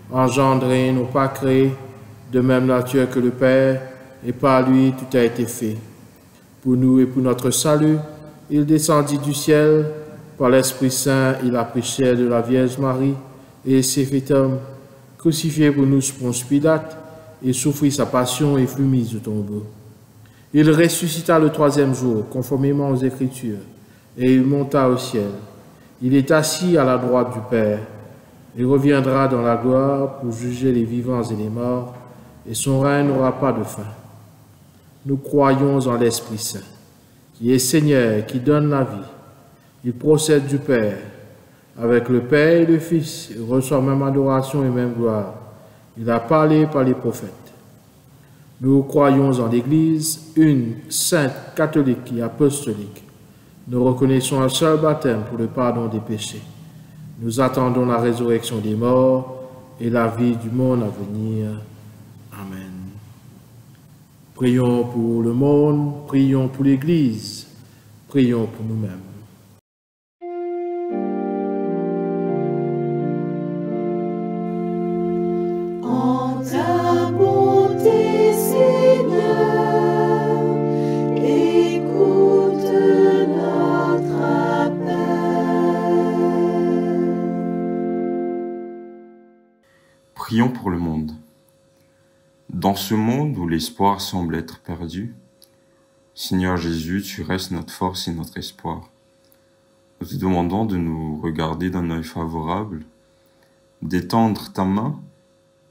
engendré, non pas créé, de même nature que le Père, et par lui tout a été fait. Pour nous et pour notre salut, il descendit du ciel, par l'Esprit Saint, il a pris chair de la Vierge Marie, et s'est fait homme, crucifié pour nous Ponce Pilate, et souffrit sa passion et fut mis au tombeau. Il ressuscita le troisième jour, conformément aux Écritures, et il monta au ciel. Il est assis à la droite du Père. Il reviendra dans la gloire pour juger les vivants et les morts, et son règne n'aura pas de fin. Nous croyons en l'Esprit Saint, qui est Seigneur, qui donne la vie. Il procède du Père. Avec le Père et le Fils, il reçoit même adoration et même gloire. Il a parlé par les prophètes. Nous croyons en l'Église, une sainte, catholique et apostolique. Nous reconnaissons un seul baptême pour le pardon des péchés. Nous attendons la résurrection des morts et la vie du monde à venir. Amen. Prions pour le monde, prions pour l'Église, prions pour nous-mêmes. En ta bonté, Seigneur, écoute notre appel. Prions pour le monde. Dans ce monde où l'espoir semble être perdu, Seigneur Jésus, tu restes notre force et notre espoir. Nous te demandons de nous regarder d'un œil favorable, d'étendre ta main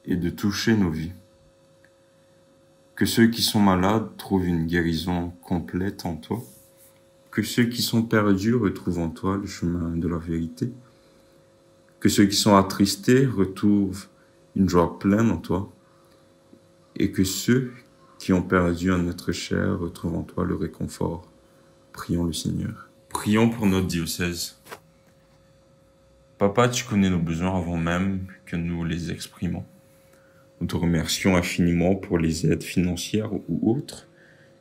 et de toucher nos vies. Que ceux qui sont malades trouvent une guérison complète en toi. Que ceux qui sont perdus retrouvent en toi le chemin de la vérité. Que ceux qui sont attristés retrouvent une joie pleine en toi. Et que ceux qui ont perdu un être cher retrouvent en toi le réconfort. Prions le Seigneur. Prions pour notre diocèse. Papa, tu connais nos besoins avant même que nous les exprimons. Nous te remercions infiniment pour les aides financières ou autres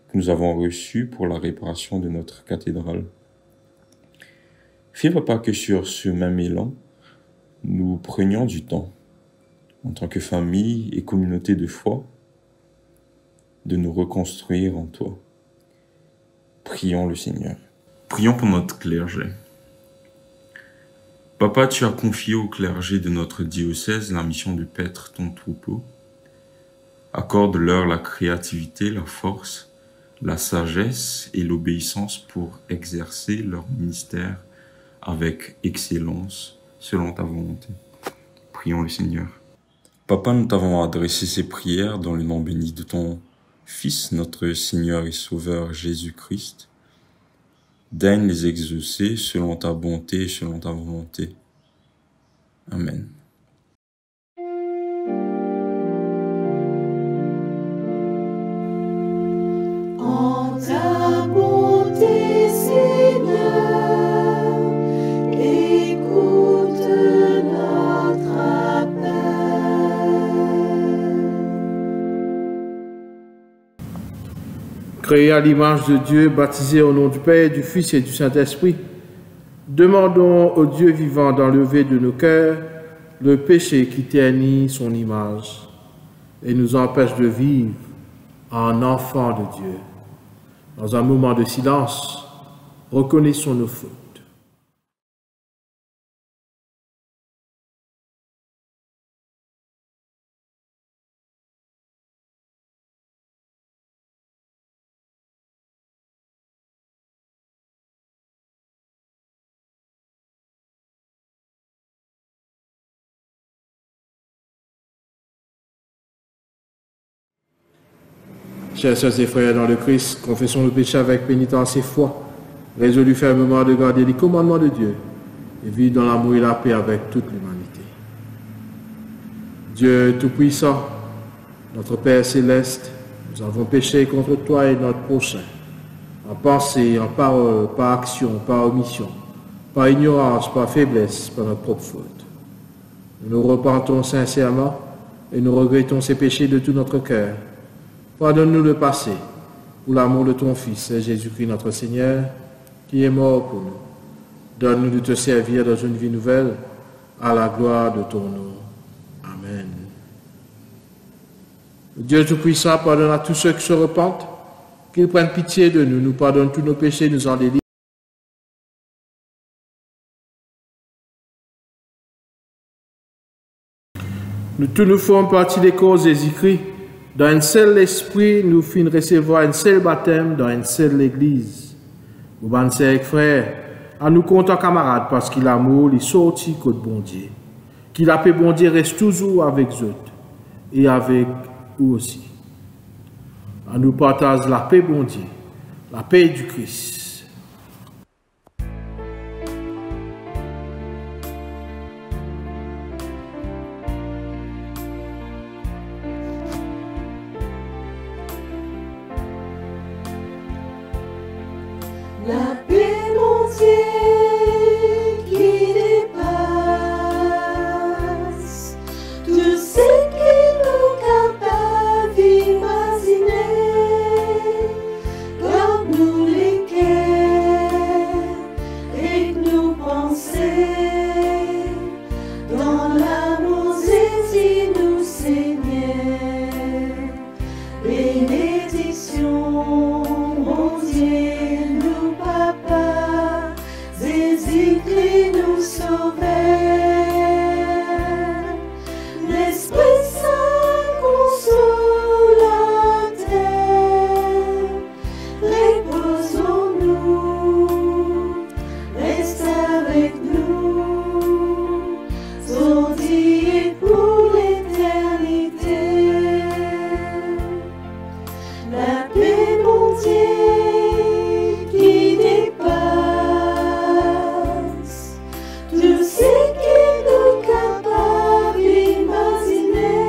que nous avons reçues pour la réparation de notre cathédrale. Fais, Papa, que sur ce même élan, nous prenions du temps, en tant que famille et communauté de foi, de nous reconstruire en toi. Prions le Seigneur. Prions pour notre clergé. Papa, tu as confié au clergé de notre diocèse la mission de paître ton troupeau. Accorde-leur la créativité, la force, la sagesse et l'obéissance pour exercer leur ministère avec excellence, selon ta volonté. Prions le Seigneur. Papa, nous t'avons adressé ces prières dans le nom béni de ton Fils, notre Seigneur et Sauveur Jésus-Christ. Daigne les exaucer selon ta bonté et selon ta volonté. Amen. En ta bonté, Seigneur, écoute notre appel. Créés à l'image de Dieu, baptisés au nom du Père, du Fils et du Saint-Esprit, demandons au Dieu vivant d'enlever de nos cœurs le péché qui ternit son image et nous empêche de vivre en enfants de Dieu. Dans un moment de silence, reconnaissons nos fautes. Chers sœurs et frères dans le Christ, confessons nos péchés avec pénitence et foi, résolus fermement de garder les commandements de Dieu et vivre dans l'amour et la paix avec toute l'humanité. Dieu Tout-Puissant, notre Père Céleste, nous avons péché contre toi et notre prochain, en pensée, en parole, par action, par omission, par ignorance, par faiblesse, par notre propre faute. Nous nous repentons sincèrement et nous regrettons ces péchés de tout notre cœur. Pardonne-nous le passé, pour l'amour de ton Fils, Jésus-Christ notre Seigneur, qui est mort pour nous. Donne-nous de te servir dans une vie nouvelle, à la gloire de ton nom. Amen. Dieu Tout-Puissant pardonne à tous ceux qui se repentent, qu'il prenne pitié de nous, nous pardonne tous nos péchés, nous en délivre. Nous tous nous formons partie des causes Jésus-Christ. Dans un seul esprit, nous finissons recevoir un seul baptême dans une seule église. Vous pensez, frères, à nous compter camarades parce qu'il a l'amour, il sortit côté bon Dieu. Qu'il a paix bon Dieu reste toujours avec eux et avec vous aussi. À nous partage la paix bon Dieu, la paix du Christ. La paix, mon Dieu, qui dépasse tout ce que nous capables d'imaginer, garde-nous les cœurs et nos pensées, dans l'amour Jésus nous Seigneur, bénédiction, mon Dieu. Papa, Jésus-Christ nous sauveur, l'Esprit Saint consolateur, repose-nous, reste avec nous, aujourd'hui et pour l'éternité. La paix, mon Dieu, tout ce que nous capables d'imaginer,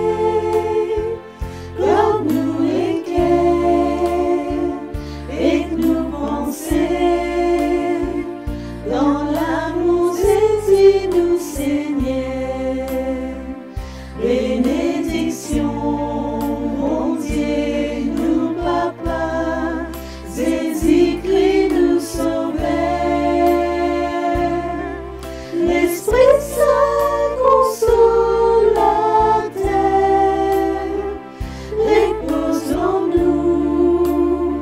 garde-nous les cœurs et nos pensées, dans l'amour Jésus nous Seigneur, bénédiction, mon Dieu, nous Papa, Jésus-Christ nous sauveur, l'Esprit Saint consolateur, repose en nous,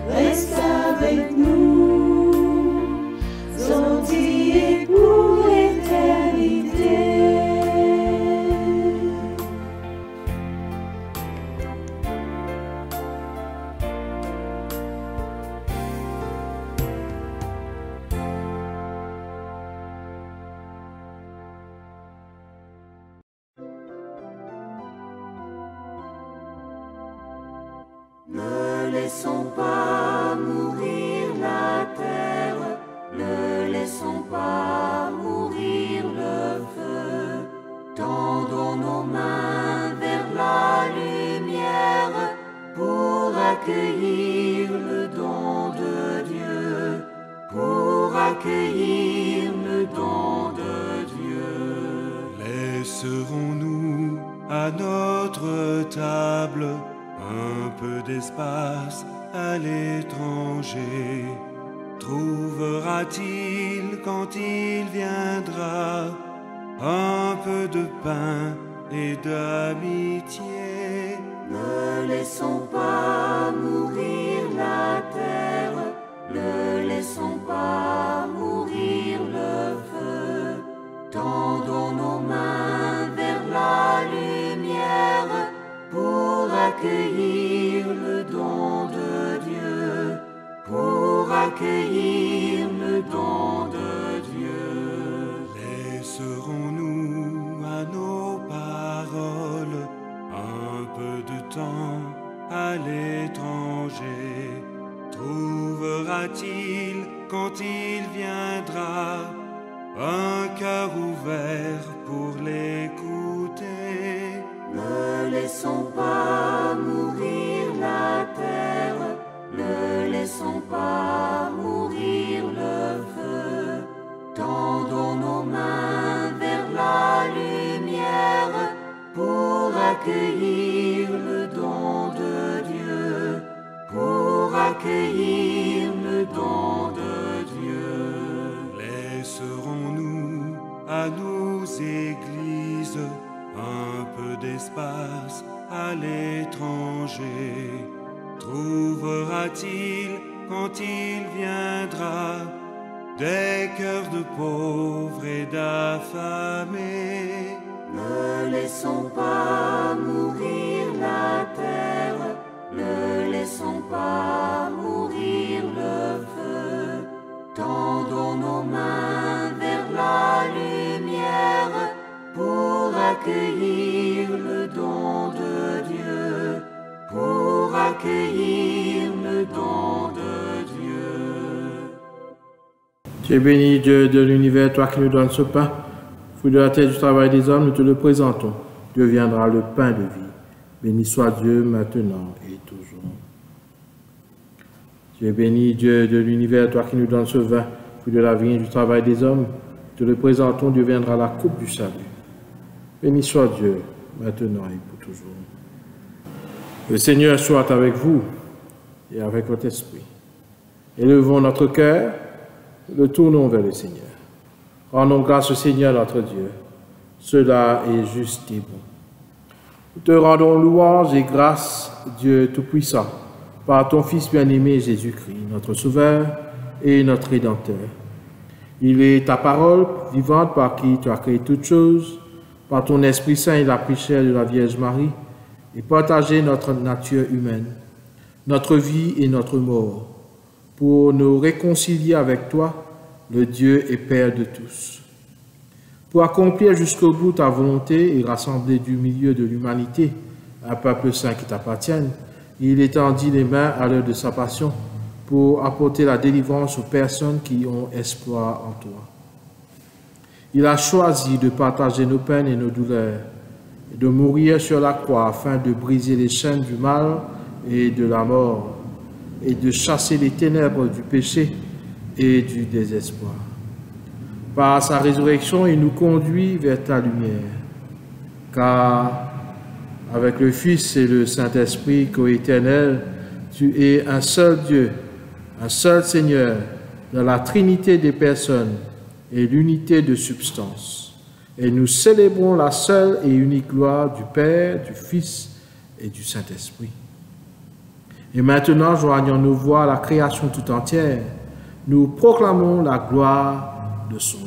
reste avec nous, aujourd'hui et pour l'éternité. Ne laissons pas mourir la terre, ne laissons pas mourir le feu. Tendons nos mains vers la lumière pour accueillir le don de Dieu, pour accueillir le don de Dieu. Laisserons-nous à notre table un peu d'espace à l'étranger? Trouvera-t-il quand il viendra un peu de pain et d'amitié? Ne laissons pas mourir la terre, ne laissons pas mourir le feu. Tendons nos mains vers la lumière pour accueillir le don de Dieu, pour accueillir le don de Dieu. Laisserons-nous à nos paroles un peu de temps à l'étranger trouvera-t-il quand il viendra un cœur ouvert pour l'écouter? Ne laissons pas mourir la terre, ne laissons pas mourir le feu. Tendons nos mains vers la lumière pour accueillir le don de Dieu, pour accueillir le don de Dieu. Laisserons-nous à nos églises un peu d'espace à l'étranger? Trouvera-t-il quand il viendra des cœurs de pauvres et d'affamés? Ne laissons pas mourir la terre, ne laissons pas mourir le feu. Tendons nos mains vers la lumière pour accueillir le don de Dieu, pour accueillir le don de Dieu. Tu es béni, Dieu de l'univers, toi qui nous donnes ce pain. Fruit de la terre du travail des hommes, nous te le présentons. Dieu viendra le pain de vie. Béni soit Dieu maintenant et toujours. Tu es béni, Dieu de l'univers, toi qui nous donnes ce vin. Fruit de la vie et du travail des hommes, nous te le présentons. Dieu viendra la coupe du salut. Béni soit Dieu maintenant et pour toujours. Le Seigneur soit avec vous et avec votre esprit. Élevons notre cœur, le tournons vers le Seigneur. Rendons grâce au Seigneur notre Dieu. Cela est juste et bon. Nous te rendons louange et grâce, Dieu Tout-Puissant, par ton Fils bien-aimé Jésus-Christ, notre Sauveur et notre Rédempteur. Il est ta parole vivante par qui tu as créé toutes choses, par ton Esprit Saint et la prière de la Vierge Marie, et partagé notre nature humaine, notre vie et notre mort, pour nous réconcilier avec toi, le Dieu et Père de tous. Pour accomplir jusqu'au bout ta volonté et rassembler du milieu de l'humanité un peuple saint qui t'appartienne, il étendit les mains à l'heure de sa passion pour apporter la délivrance aux personnes qui ont espoir en toi. Il a choisi de partager nos peines et nos douleurs, et de mourir sur la croix afin de briser les chaînes du mal et de la mort, et de chasser les ténèbres du péché et du désespoir. Par sa résurrection, il nous conduit vers ta lumière, car avec le Fils et le Saint-Esprit coéternel, tu es un seul Dieu, un seul Seigneur, dans la Trinité des personnes et l'unité de substance. Et nous célébrons la seule et unique gloire du Père, du Fils et du Saint-Esprit. Et maintenant, joignons nos voix à la création tout entière. Nous proclamons la gloire de son nom.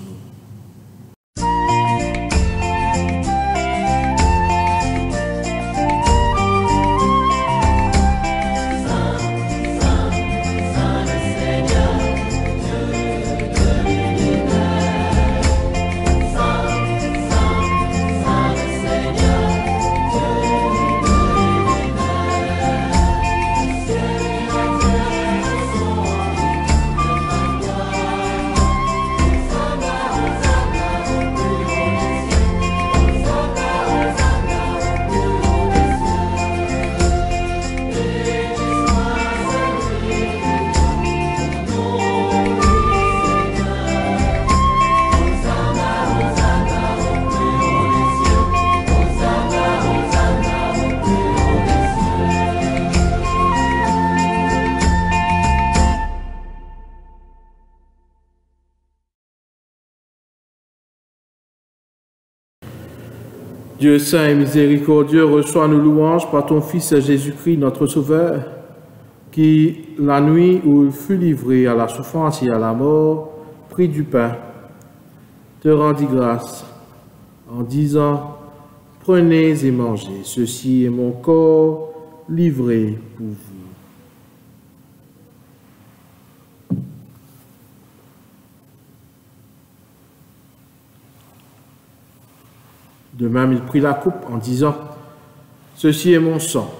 Dieu saint et miséricordieux, reçois nos louanges par ton Fils Jésus-Christ, notre Sauveur, qui, la nuit où il fut livré à la souffrance et à la mort, prit du pain, te rendit grâce en disant, « Prenez et mangez, ceci est mon corps livré pour vous. » De même, il prit la coupe en disant, « Ceci est mon sang,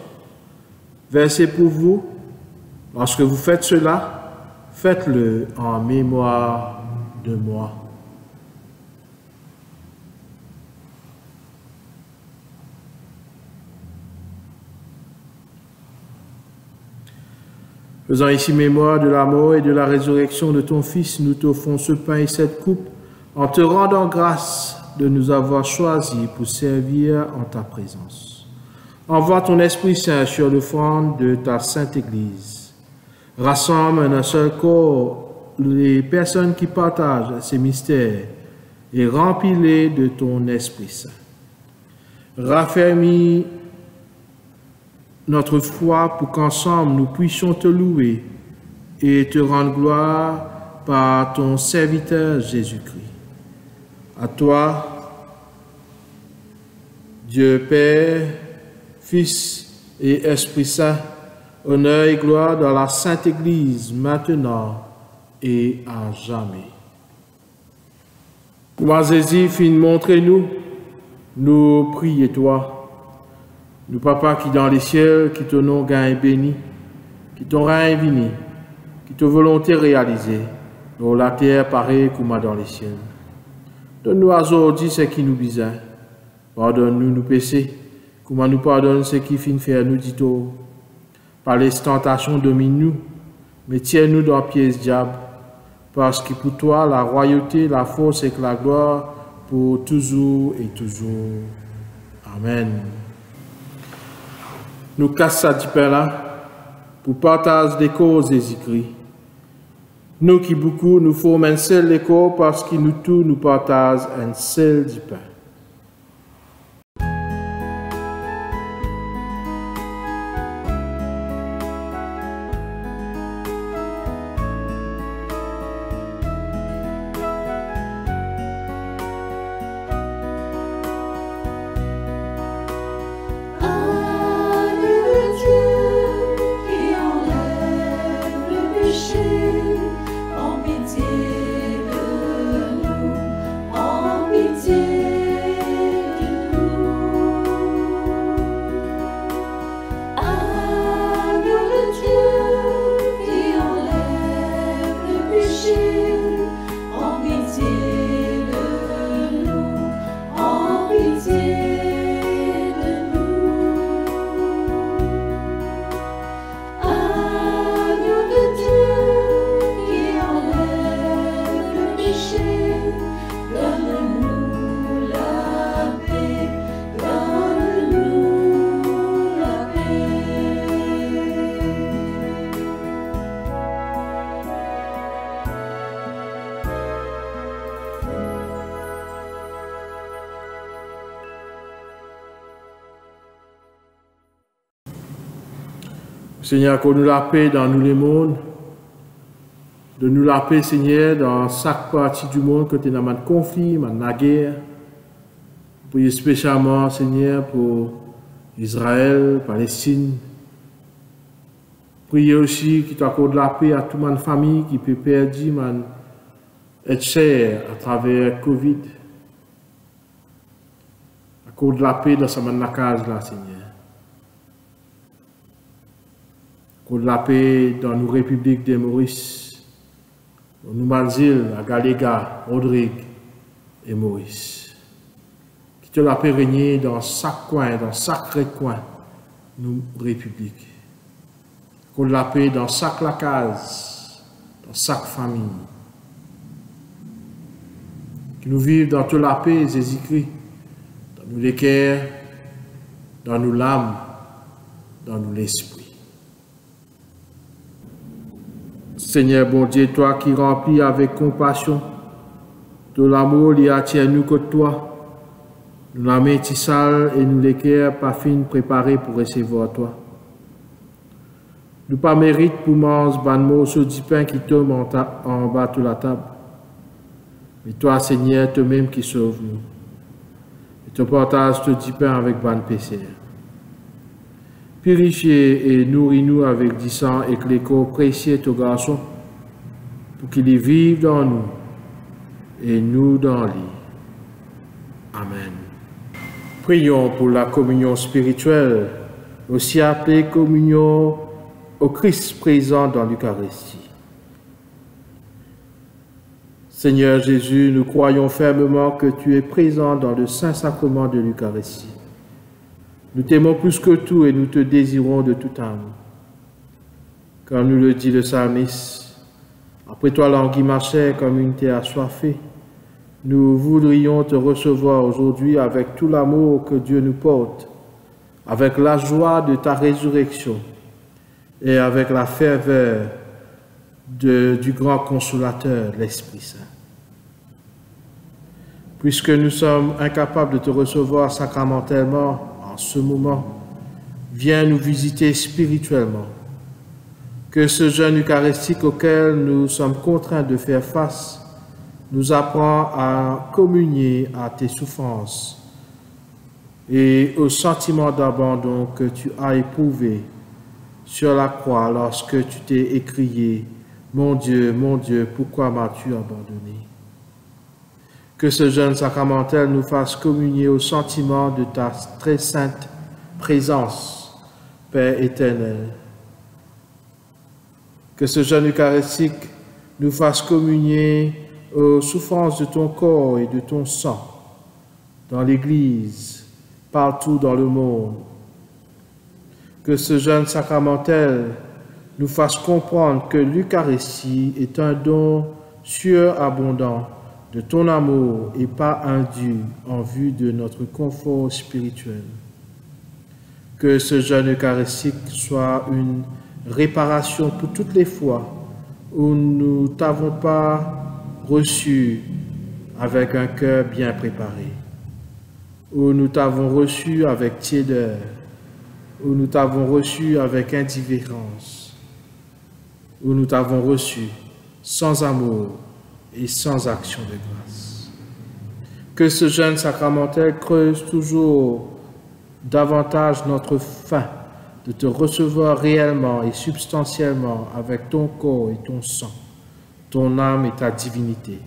versé pour vous. Lorsque vous faites cela, faites-le en mémoire de moi. Faisant ici mémoire de la mort et de la résurrection de ton Fils, nous t'offrons ce pain et cette coupe en te rendant grâce de nous avoir choisis pour servir en ta présence. Envoie ton Esprit Saint sur l'offrande de ta Sainte Église. Rassemble en un seul corps les personnes qui partagent ces mystères et remplis-les de ton Esprit Saint. Raffermis notre foi pour qu'ensemble nous puissions te louer et te rendre gloire par ton serviteur Jésus-Christ. À toi, Dieu Père, Fils et Esprit Saint, honneur et gloire dans la Sainte Église, maintenant et à jamais. Croisez-y, fin, montrez-nous, nous prions toi. Nous, Papa, qui dans les ciels, qui ton nom gagne béni, qui ton règne vini, qui ton volonté réalisée, dans la terre pareille comme dans les ciels. Donne-nous aujourd'hui ce qui nous besoin. Pardonne-nous nos péchés, comme nous pardonne ce qui fin faire nous dit tout. Par les tentations domine-nous, mais tiens-nous dans pièce diable, parce que pour toi la royauté, la force et la gloire pour toujours et toujours. Amen. Nous cassons du pain là pour partager des causes des écrits. Nous qui beaucoup nous formons un seul écho parce que nous tous nous partageons un seul du pain. Seigneur, qu'on nous la paix dans nous les mondes, de nous la paix, Seigneur, dans chaque partie du monde, que tu es dans le conflit, dans la guerre. Priez spécialement, Seigneur, pour Israël, Palestine. Priez aussi qu'il t'accorde la paix à toute ma famille qui peut perdre, être cher à travers Covid. Accorde la paix dans sa case là, Seigneur. Accorde la paix dans nos républiques de Maurice, dans nos Malzil, à Galéga, Rodrigue et Maurice. Qui te la paix régner dans chaque coin, dans chaque recoin de nos républiques. Accorde la paix dans chaque case, dans chaque famille. Que nous vivions dans toute la paix, Jésus-Christ, dans nos cœurs, dans nos l'âme, dans nos l'esprit. Seigneur bon Dieu, toi qui remplis avec compassion de l'amour, il attire nous que toi. Nous la mettons sale et nous les cœurs pas fin préparés pour recevoir toi. Nous pas mérite pour manger ban morceau du pain qui tombe en bas de la table. Mais toi, Seigneur, toi-même qui sauves nous. Et tu partages tout du pain avec ban péché. Purifiez et nourris-nous avec du sang et que les corps précieux de garçon, pour qu'ils vivent dans nous et nous dans lui. Amen. Prions pour la communion spirituelle aussi appelée communion au Christ présent dans l'Eucharistie. Seigneur Jésus, nous croyons fermement que tu es présent dans le Saint-Sacrement de l'Eucharistie. Nous t'aimons plus que tout et nous te désirons de toute âme. Comme nous le dit le psalmiste, après toi languit ma chair comme une terre assoiffée. Nous voudrions te recevoir aujourd'hui avec tout l'amour que Dieu nous porte, avec la joie de ta résurrection et avec la ferveur du grand consolateur, l'Esprit Saint. Puisque nous sommes incapables de te recevoir sacramentellement en ce moment, viens nous visiter spirituellement. Que ce jeûne eucharistique auquel nous sommes contraints de faire face nous apprend à communier à tes souffrances et au sentiment d'abandon que tu as éprouvé sur la croix lorsque tu t'es écrié « Mon Dieu, pourquoi m'as-tu abandonné ?» Que ce jeûne sacramentel nous fasse communier au sentiment de ta très sainte présence, Père éternel. Que ce jeûne eucharistique nous fasse communier aux souffrances de ton corps et de ton sang dans l'Église, partout dans le monde. Que ce jeûne sacramentel nous fasse comprendre que l'Eucharistie est un don surabondant de ton amour et pas indu en vue de notre confort spirituel. Que ce jeûne eucharistique soit une réparation pour toutes les fois où nous ne t'avons pas reçu avec un cœur bien préparé, où nous t'avons reçu avec tiédeur, où nous t'avons reçu avec indifférence, où nous t'avons reçu sans amour et sans action de grâce. Que ce jeûne sacramentel creuse toujours davantage notre faim de te recevoir réellement et substantiellement avec ton corps et ton sang, ton âme et ta divinité,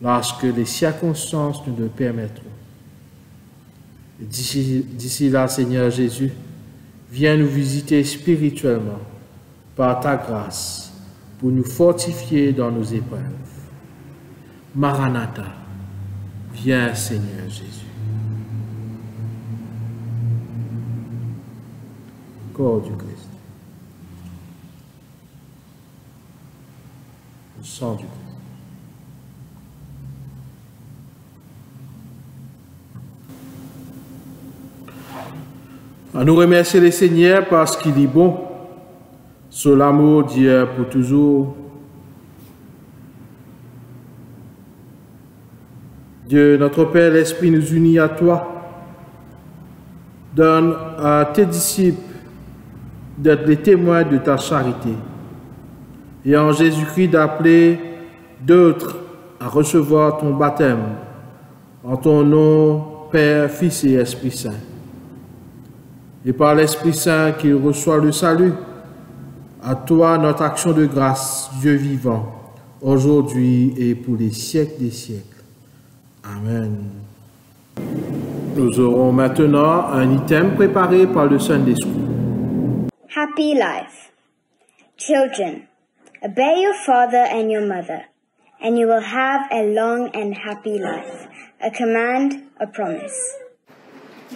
lorsque les circonstances nous le permettront. D'ici là, Seigneur Jésus, viens nous visiter spirituellement par ta grâce pour nous fortifier dans nos épreuves. Maranatha, viens Seigneur Jésus. Corps du Christ. Le sang du Christ. À nous remercier le Seigneur parce qu'il est bon. Sur l'amour d'hier pour toujours. Dieu, notre Père, l'Esprit nous unit à toi. Donne à tes disciples d'être les témoins de ta charité. Et en Jésus-Christ d'appeler d'autres à recevoir ton baptême. En ton nom, Père, Fils et Esprit Saint. Et par l'Esprit Saint qu'il reçoit le salut. À toi notre action de grâce, Dieu vivant, aujourd'hui et pour les siècles des siècles. Amen. Nous aurons maintenant un item préparé par le Saint-Esprit. Happy life. Children, obey your father and your mother, and you will have a long and happy life. A command, a promise.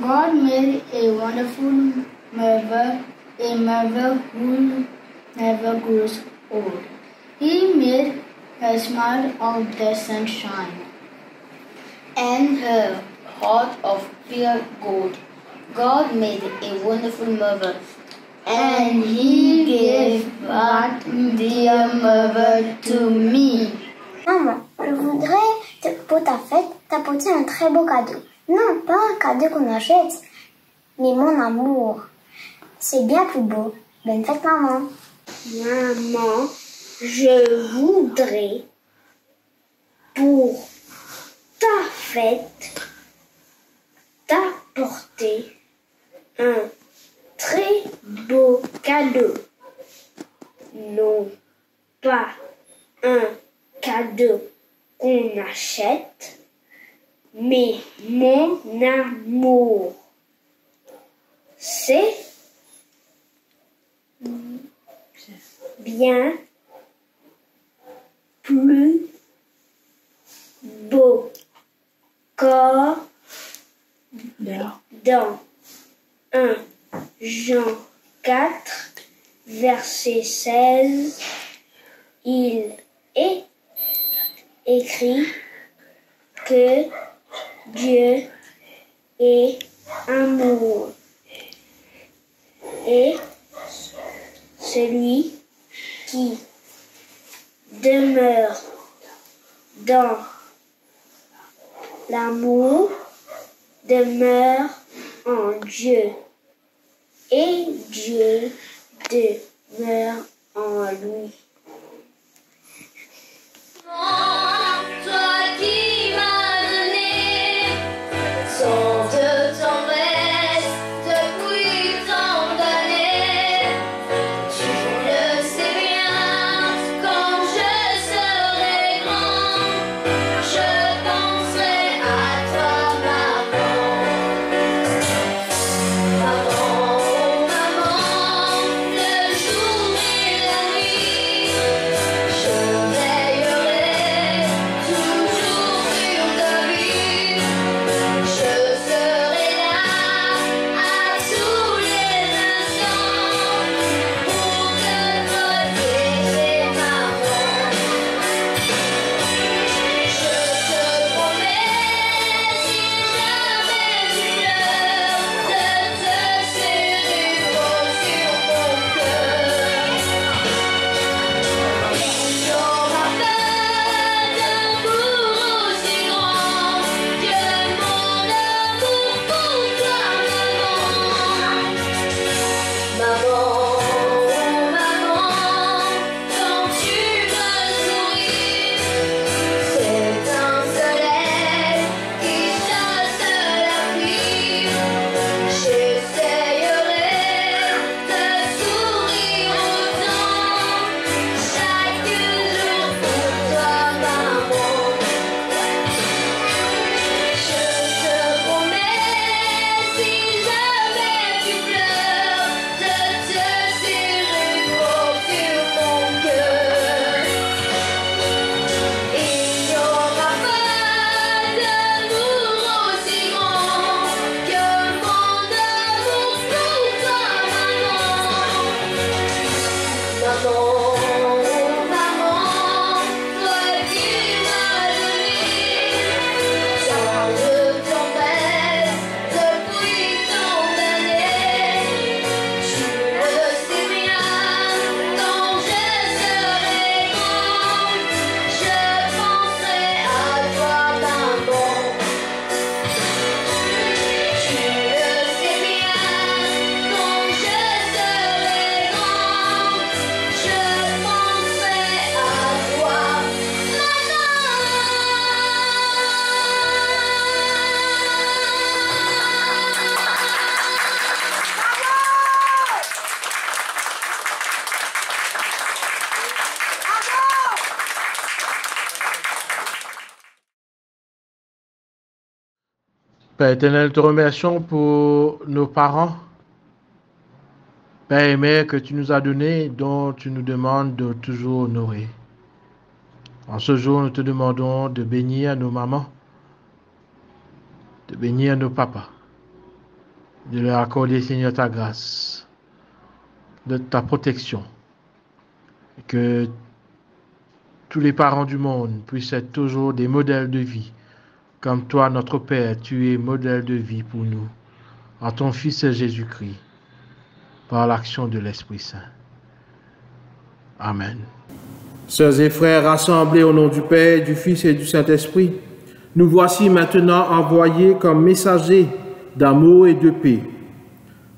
God made a wonderful mother who never grows old. He made her smile of the sunshine, and her heart of pure gold. God made a wonderful mother, and He gave that dear mother to me. Maman, je voudrais pour ta fête t'apporter un très beau cadeau. Non, pas un cadeau qu'on achète, mais mon amour. C'est bien plus beau. Bonne fête, maman. Maman, je voudrais pour ta fête t'apporter un très beau cadeau. Non, pas un cadeau qu'on achète, mais mon amour. C'est bien plus beau corps dans 1 Jean 4, verset 16, il est écrit que Dieu est amour et celui qui demeure dans l'amour demeure en Dieu et Dieu demeure en lui. Toi qui m'as donné son de tendresse depuis tant d'années, tu le sais bien, quand je serai grand, je penserai à toi, maman. Maman, oh maman, le jour et la nuit, je veillerai toujours sur ta vie. Je serai là à tous les instants pour te protéger, maman. Je te promets, si jamais tu pleures, de te serrer fort sur mon cœur. Il n'aura pas d'amour aussi grand que mon amour pour toi, maman. Maman, oh maman, quand tu me souris, c'est un soleil qui chasse la pluie. J'essayerai de sourire autant chaque jour pour toi, maman. Je te promets, si jamais tu pleures, de te serrer fort sur mon cœur. Il n'y aura pas d'amour aussi grand que mon amour pour toi, maman. Maman, oh maman, toi qui m'as donné tant de tendresse depuis tant d'années, tu le sais bien, quand je serai grand, je penserai à toi, maman. Tu le sais bien, quand je serai grand, je penserai à toi, Père éternel, te remercions pour nos parents, Père et Mère, que tu nous as donnés, dont tu nous demandes de toujours honorer. En ce jour, nous te demandons de bénir nos mamans, de bénir nos papas, de leur accorder, Seigneur, ta grâce, de ta protection, et que tous les parents du monde puissent être toujours des modèles de vie. Comme toi, notre Père, tu es modèle de vie pour nous, en ton Fils Jésus-Christ, par l'action de l'Esprit Saint. Amen. Sœurs et frères rassemblés au nom du Père, du Fils et du Saint-Esprit, nous voici maintenant envoyés comme messagers d'amour et de paix.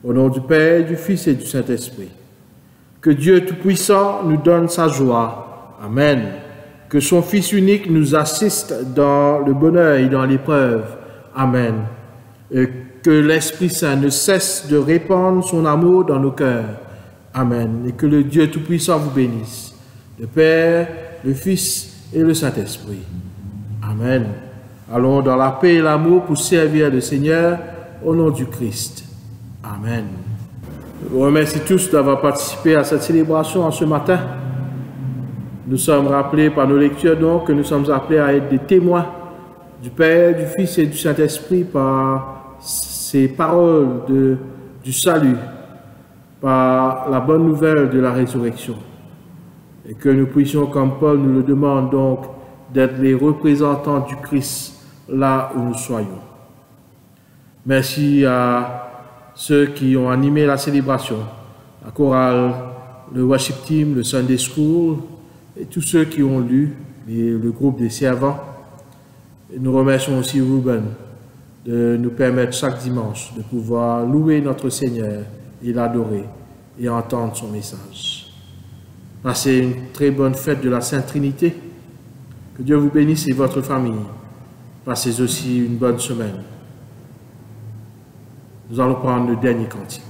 Au nom du Père, du Fils et du Saint-Esprit. Que Dieu Tout-Puissant nous donne sa joie. Amen. Que son Fils unique nous assiste dans le bonheur et dans l'épreuve. Amen. Et que l'Esprit Saint ne cesse de répandre son amour dans nos cœurs. Amen. Et que le Dieu Tout-Puissant vous bénisse. Le Père, le Fils et le Saint-Esprit. Amen. Allons dans la paix et l'amour pour servir le Seigneur au nom du Christ. Amen. Je vous remercie tous d'avoir participé à cette célébration en ce matin. Nous sommes rappelés par nos lectures donc que nous sommes appelés à être des témoins du Père, du Fils et du Saint-Esprit par ces paroles du salut, par la bonne nouvelle de la résurrection. Et que nous puissions, comme Paul nous le demande donc, d'être les représentants du Christ là où nous soyons. Merci à ceux qui ont animé la célébration, la chorale, le worship team, le Sunday School, et tous ceux qui ont lu, le groupe des servants. Et nous remercions aussi Ruben de nous permettre chaque dimanche de pouvoir louer notre Seigneur et l'adorer et entendre son message. Passez une très bonne fête de la Sainte Trinité. Que Dieu vous bénisse et votre famille. Passez aussi une bonne semaine. Nous allons prendre le dernier cantique.